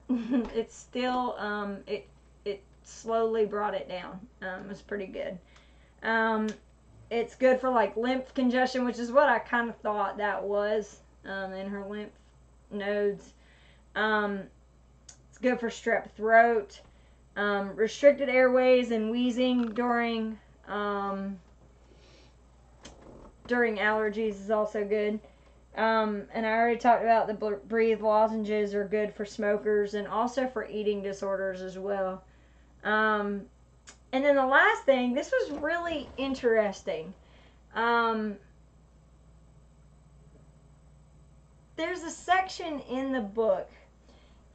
it's still it slowly brought it down. It was pretty good. It's good for like lymph congestion, which is what I kind of thought that was in her lymph nodes. It's good for strep throat, restricted airways and wheezing during allergies is also good. And I already talked about the Breathe lozenges are good for smokers and also for eating disorders as well. And then the last thing, this was really interesting. there's a section in the book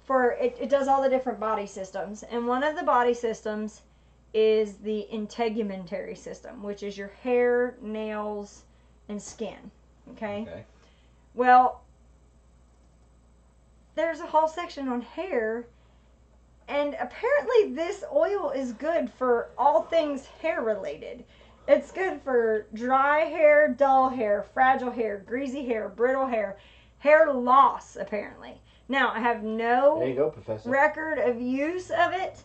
for it does all the different body systems, and one of the body systems is the integumentary system, which is your hair, nails, and skin. Okay. Well, there's a whole section on hair, and apparently this oil is good for all things hair related. It's good for dry hair, dull hair, fragile hair, greasy hair, brittle hair, hair loss, apparently. Now, I have no there you go, Professor. record of use of it,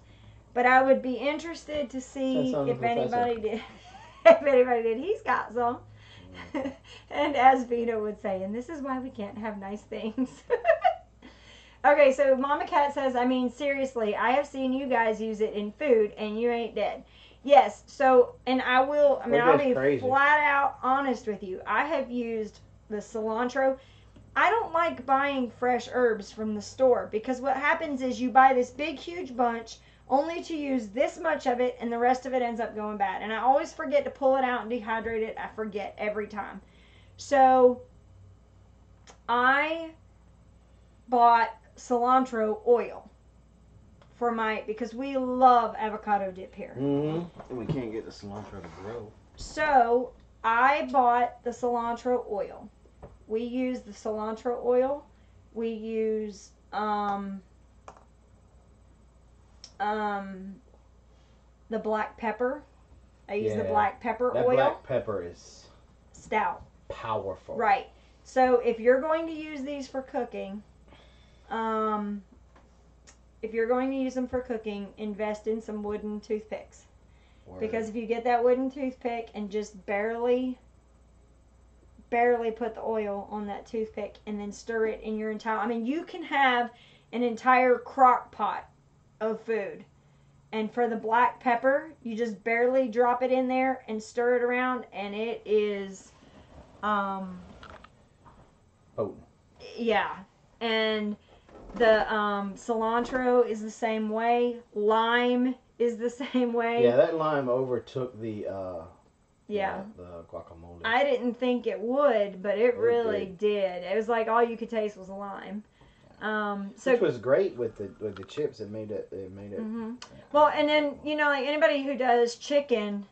but I would be interested to see if anybody did. If anybody did. He's got some. And as Vito would say, and this is why we can't have nice things. Okay, so Mama Cat says, I mean, seriously, I have seen you guys use it in food, and you ain't dead. Yes, so, and I'll be crazy. flat out honest with you. I have used the cilantro. I don't like buying fresh herbs from the store, because what happens is you buy this big, huge bunch, only to use this much of it, and the rest of it ends up going bad. And I always forget to pull it out and dehydrate it. I forget every time. So, I bought cilantro oil for because we love avocado dip here. And we can't get the cilantro to grow. So I bought the cilantro oil. We use the cilantro oil. We use the black pepper. I use the black pepper oil. Black pepper is stout. Powerful. Right. So if you're going to use these for cooking, if you're going to use them for cooking, invest in some wooden toothpicks. Word. Because if you get that wooden toothpick and just barely put the oil on that toothpick and then stir it in your entire, I mean, you can have an entire crock pot of food. And for the black pepper, you just barely drop it in there and stir it around, and it is, potent. Yeah. And the cilantro is the same way. Lime is the same way. Yeah, that lime overtook the guacamole. I didn't think it would, but it really did. It was like all you could taste was lime. Which was great with the chips. It made it. Mm-hmm. Well, and then like anybody who does chicken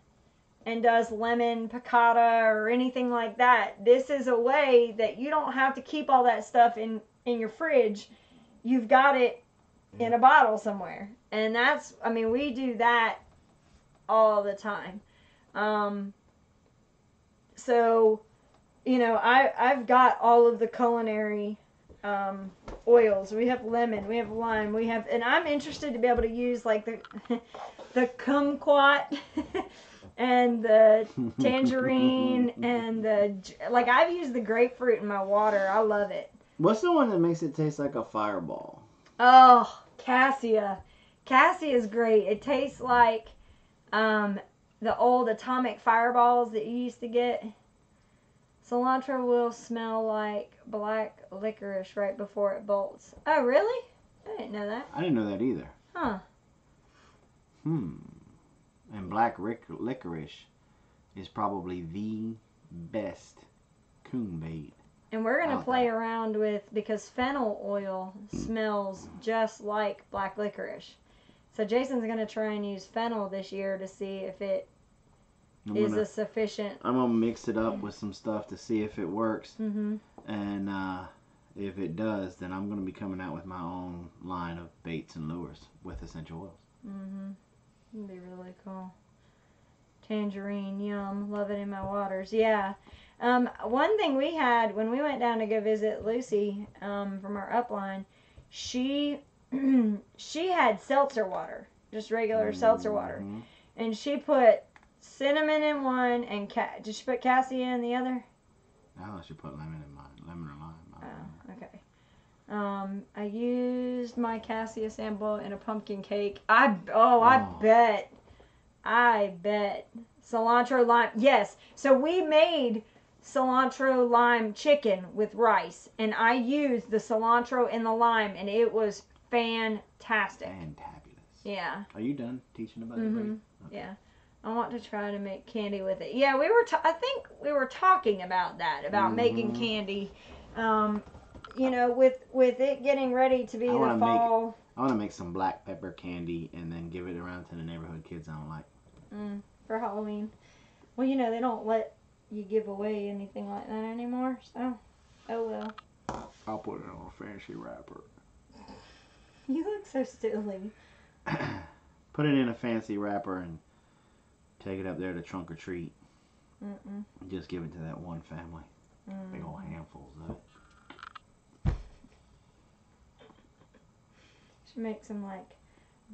and does lemon piccata or anything like that, this is a way that you don't have to keep all that stuff in your fridge. You've got it in a bottle somewhere. And that's, I mean, we do that all the time. So, I've got all of the culinary oils. We have lemon, we have lime, and I'm interested to be able to use like the kumquat and the tangerine and I've used the grapefruit in my water. I love it. What's the one that makes it taste like a fireball? Oh, cassia. Cassia is great. It tastes like the old atomic fireballs that you used to get. Cilantro will smell like black licorice right before it bolts. Oh, really? I didn't know that. I didn't know that either. Huh. And black licorice is probably the best coon bait. And we're going to play around with, because fennel oil smells just like black licorice. So Jason's going to try and use fennel this year to see if it is a sufficient. I'm going to mix it up with some stuff to see if it works. Mm-hmm. And if it does, then I'm going to be coming out with my own line of baits and lures with essential oils. Mm-hmm. It'd be really cool. Tangerine, yum. Love it in my waters. Yeah. One thing we had when we went down to go visit Lucy from our upline, she had seltzer water, just regular seltzer water, and she put cinnamon in one and did she put cassia in the other? No, she put lemon in mine, lemon or lime. Oh, okay. I used my cassia sample in a pumpkin cake. I bet cilantro lime. Yes, so we made cilantro lime chicken with rice, and I used the cilantro and the lime, and it was fantastic. Fantabulous. Yeah. Are you done teaching about the breed? Okay. Yeah. I want to try to make candy with it. Yeah, I think we were talking about that, about making candy. you know, with it getting ready to be the fall. I want to make some black pepper candy and then give it around to the neighborhood kids I don't like. For Halloween. Well, you know, they don't let you give away anything like that anymore, so, oh well. I'll put it on a fancy wrapper. You look so silly. Put it in a fancy wrapper and take it up there to trunk or treat. Just give it to that one family. Big old handfuls of it. Should make some like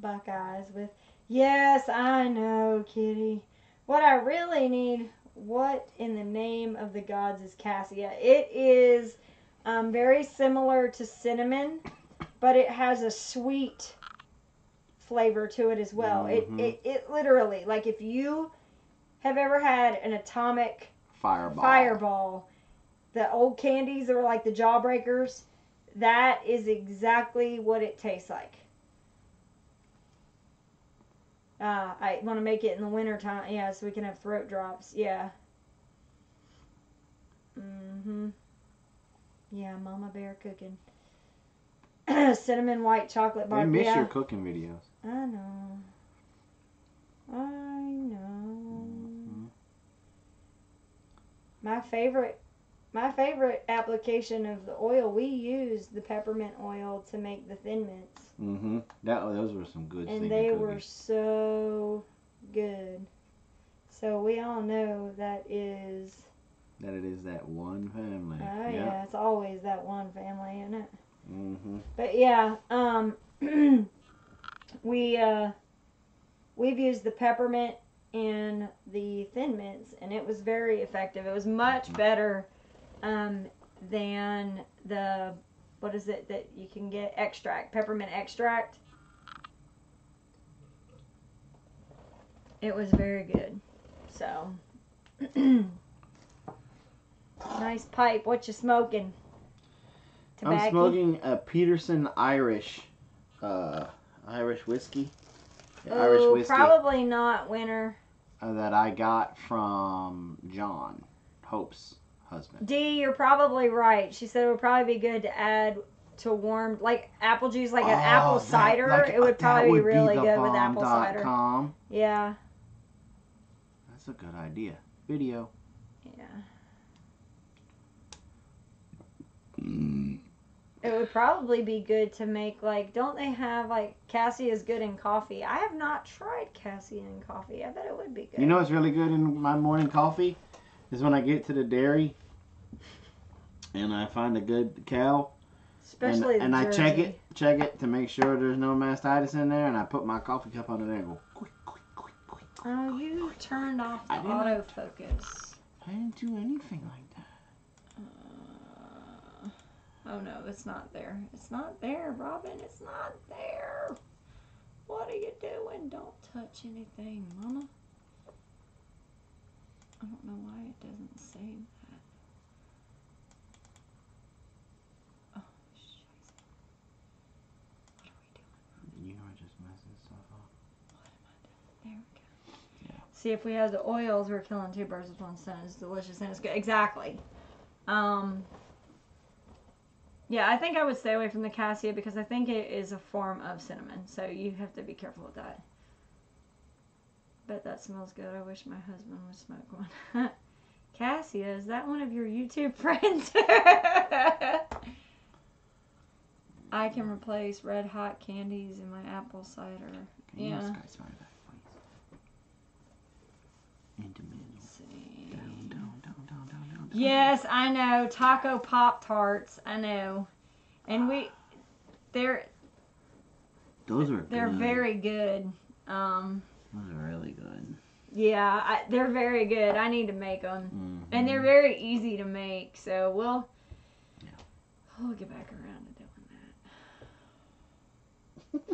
Buckeyes with, yes, I know, kitty. What I really need, what in the name of the gods is cassia? It is very similar to cinnamon, but it has a sweet flavor to it as well. It literally, like if you have ever had an atomic fireball, the old candies that were like the Jawbreakers, that is exactly what it tastes like. I want to make it in the winter time, yeah, so we can have throat drops, yeah. Yeah, Mama Bear cooking. Cinnamon white chocolate bar. I miss your cooking videos. I know. My favorite application of the oil, we use the peppermint oil to make the Thin Mints. Those were some good. And they were so good. So we all know that it is that one family. Oh yeah, it's always that one family, isn't it? But yeah, we've used the peppermint in the Thin Mints, and it was very effective. It was much better than the, what is it that you can get, peppermint extract. It was very good. So, nice pipe. What you smoking? Tobacco? I'm smoking a Peterson Irish whiskey. Irish whiskey. Probably not winter. That I got from John, Hope's husband. Dee, you're probably right. She said it would probably be good to add to warm, like apple juice, like an apple cider. It would probably be really good with apple cider. Yeah. That's a good idea. Video. Yeah. It would probably be good to make, like, don't they have, like, cassia is good in coffee? I have not tried cassia in coffee. I bet it would be good. You know what's really good in my morning coffee? Is when I get to the dairy and I find a good cow. Especially and I Jersey. check it to make sure there's no mastitis in there, and I put my coffee cup under there and go quick. Oh, you turned off the autofocus. I didn't do anything like that. Oh no, it's not there. It's not there, Robyn. It's not there. What are you doing? Don't touch anything, Mama. I don't know why it doesn't save that. Oh, shit. What are we doing? You are just messing stuff up. What am I doing? There we go. Yeah. See, if we have the oils, we're killing two birds with one stone. It's delicious and it's good. Exactly. Yeah, I think I would stay away from the cassia because I think it is a form of cinnamon. So you have to be careful with that. Bet that smells good. I wish my husband would smoke one. Cassia, is that one of your YouTube friends? I can replace red hot candies in my apple cider. Can yeah. You smile back, please? Into middle. Down. Yes, I know. Taco Pop-Tarts. I know. And they're good. very good. Those are really good. Yeah, they're very good. I need to make them. And they're very easy to make. So we'll get back around to doing that.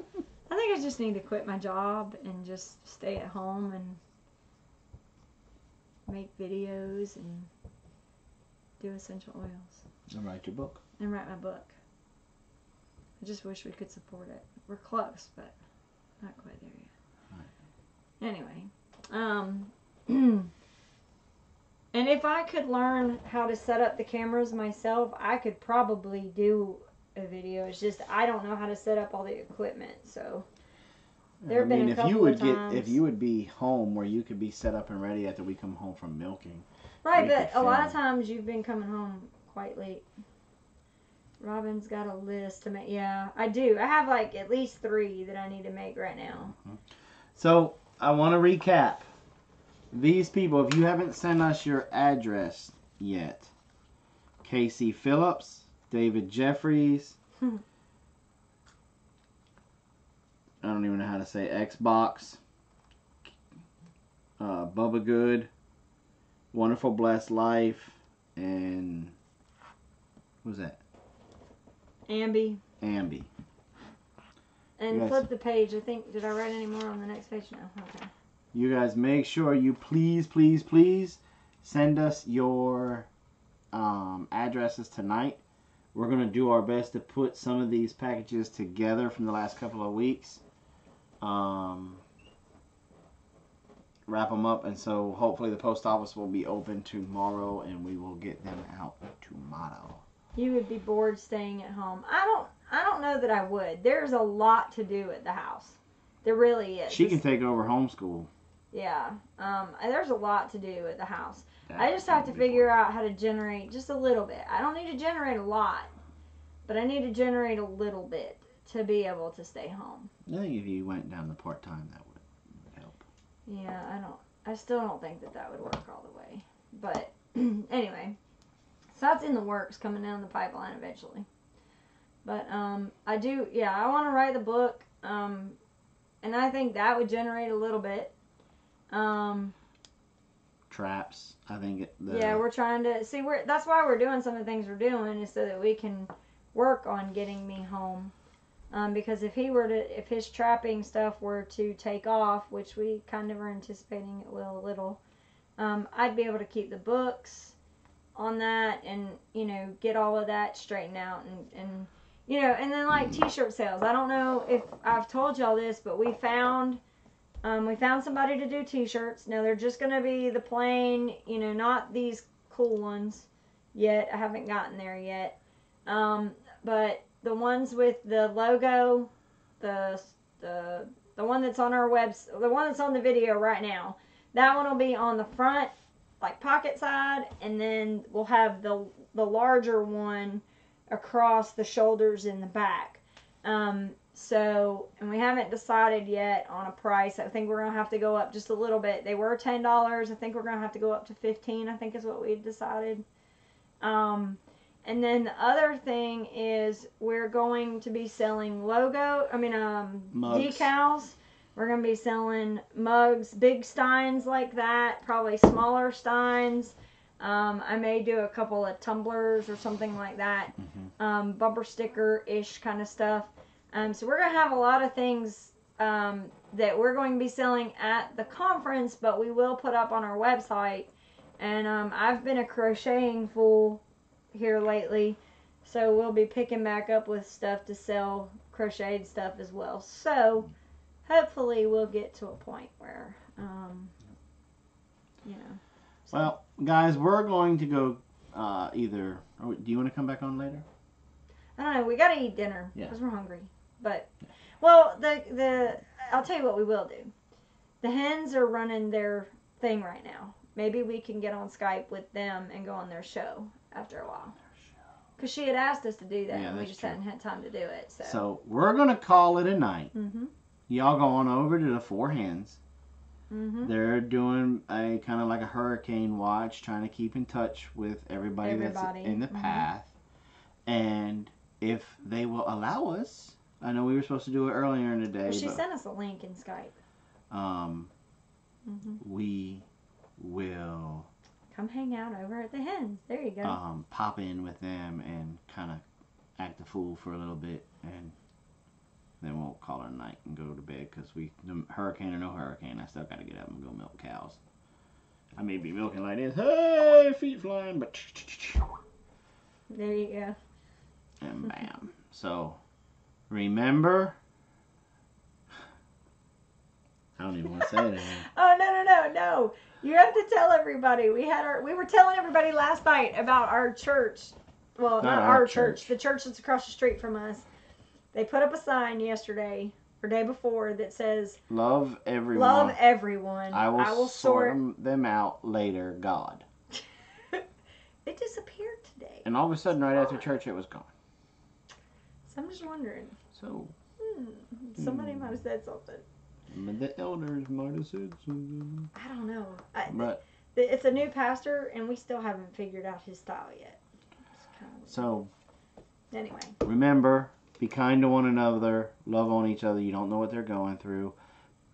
I think I just need to quit my job and just stay at home and make videos and do essential oils. And write your book. And write my book. I just wish we could support it. We're close, but not quite there yet. Right. Anyway, And if I could learn how to set up the cameras myself, I could probably do a video. It's just I don't know how to set up all the equipment. So there have been a couple of times. If you would be home where you could be set up and ready after we come home from milking. Right, but a lot of times you've been coming home quite late. Robyn's got a list to make. Yeah, I do. I have like at least 3 that I need to make right now. Mm-hmm. So I want to recap. These people, if you haven't sent us your address yet, Casey Phillips, David Jeffries, I don't even know how to say Xbox, Bubba Good, Wonderful Blessed Life, and what was that? Ambi. And yes. Flip the page. I think, did I write any more on the next page? No. Okay. You guys make sure you please send us your addresses tonight. We're going to do our best to put some of these packages together from the last couple of weeks. Wrap them up, and so hopefully the post office will be open tomorrow and we will get them out tomorrow. You would be bored staying at home. I don't know that I would. There's a lot to do at the house. There really is. She can take over homeschool. Yeah. There's a lot to do at the house. I just have to figure out how to generate just a little bit. I don't need to generate a lot, but I need to generate a little bit to be able to stay home. I think if you went down to part-time, that would help. Yeah, I still don't think that would work all the way. But anyway, so that's in the works, coming down the pipeline eventually. But I want to write the book, and I think that would generate a little bit. Traps, I think. We're trying to see that's why we're doing some of the things we're doing, is so that we can work on getting me home. Because if his trapping stuff were to take off, which we kind of are anticipating it will a little, I'd be able to keep the books on that and, get all of that straightened out and then like t-shirt sales. I don't know if I've told y'all this, but we found somebody to do t-shirts. Now they're just going to be the plain, not these cool ones yet. I haven't gotten there yet. But the ones with the logo, the one that's on our website, the one that's on the video right now, that one will be on the front, like pocket side, and then we'll have the larger one across the shoulders in the back. And we haven't decided yet on a price. I think we're going to have to go up just a little bit. They were $10. I think we're going to have to go up to $15, I think is what we decided. And then the other thing is we're going to be selling decals. We're going to be selling mugs, big steins like that, probably smaller steins. I may do a couple of tumblers or something like that. Mm-hmm. Bumper sticker-ish kind of stuff. So we're going to have a lot of things that we're going to be selling at the conference, but we will put up on our website. And I've been a crocheting fool here lately, so we'll be picking back up with stuff to sell, crocheted stuff as well. So hopefully we'll get to a point where, Well, guys, we're going to go do you want to come back on later? I don't know. We got to eat dinner because we're hungry. But, well, I'll tell you what we will do. The hens are running their thing right now. Maybe we can get on Skype with them and go on their show after a while. Because she had asked us to do that, and we just hadn't had time to do it. So we're going to call it a night. Mm-hmm. Y'all go on over to the Four Hens. Mm-hmm. They're doing a kind of like a hurricane watch, trying to keep in touch with everybody. That's in the path. And if they will allow us, I know we were supposed to do it earlier in the day. Well, she sent us a link in Skype. We will come hang out over at the Hens. There you go. Pop in with them and kind of act a fool for a little bit, and then we'll call it a night and go to bed, because hurricane or no hurricane, I still got to get up and go milk cows. I may be milking like this, hey, feet flying, but there you go. And bam. So remember, I don't even want to say it anymore. Oh, no. You have to tell everybody. We were telling everybody last night about our church. Well, not our church. The church that's across the street from us. They put up a sign yesterday or day before that says, Love everyone. Love everyone. I will sort them out later, God. It disappeared today. And all of a sudden, right after church, it was gone. So I'm just wondering. So. Somebody might have said something. The elders might have said something. I don't know. But it's a new pastor, and we still haven't figured out his style yet. So, anyway. Remember, be kind to one another. Love on each other. You don't know what they're going through.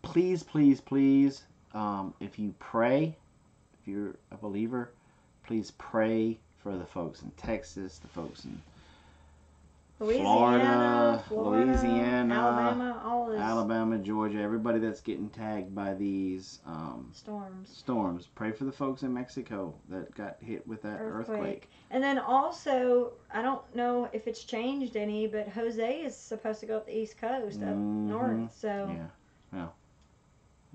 Please, please, please, if you pray, if you're a believer, please pray for the folks in Texas, the folks in Florida, Louisiana, Alabama, Georgia, everybody that's getting tagged by these storms. Pray for the folks in Mexico that got hit with that earthquake. And then also, I don't know if it's changed any, but Jose is supposed to go up the East Coast, up north. So yeah.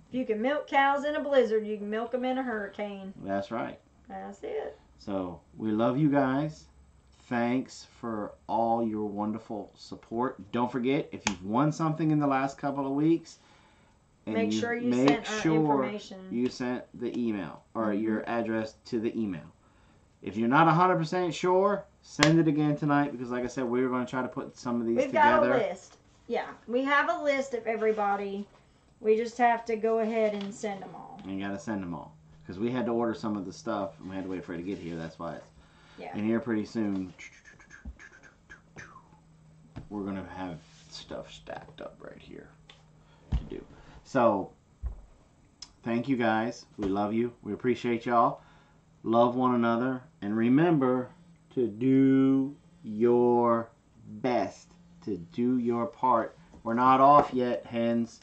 If you can milk cows in a blizzard, you can milk them in a hurricane. That's right. That's it. So we love you guys. Thanks for all your wonderful support. Don't forget, if you've won something in the last couple of weeks, and make sure you sent our information. You sent the email or your address to the email. If you're not 100% sure, send it again tonight because, like I said, we're going to try to put some of these together. We've got a list. Yeah, we have a list of everybody. We just have to go ahead and send them all. You got to send them all because we had to order some of the stuff and we had to wait for it to get here. That's why it's in here pretty soon. We're going to have stuff stacked up right here to do. So, thank you guys. We love you. We appreciate y'all. Love one another. And remember to do your best. To do your part. We're not off yet, hens.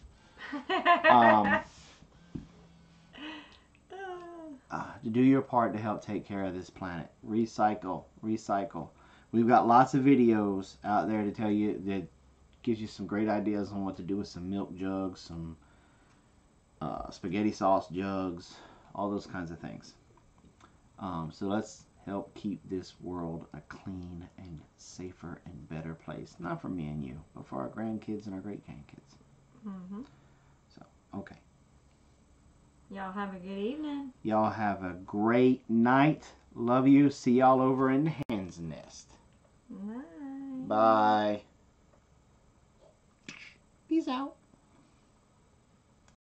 To do your part to help take care of this planet. Recycle. We've got lots of videos out there to tell you that gives you some great ideas on what to do with some milk jugs, some spaghetti sauce jugs, all those kinds of things. So let's help keep this world a clean and safer and better place. Not for me and you, but for our grandkids and our great-grandkids. So, okay. Y'all have a good evening. Y'all have a great night. Love you. See y'all over in the hen's nest. Bye. Bye. Peace out.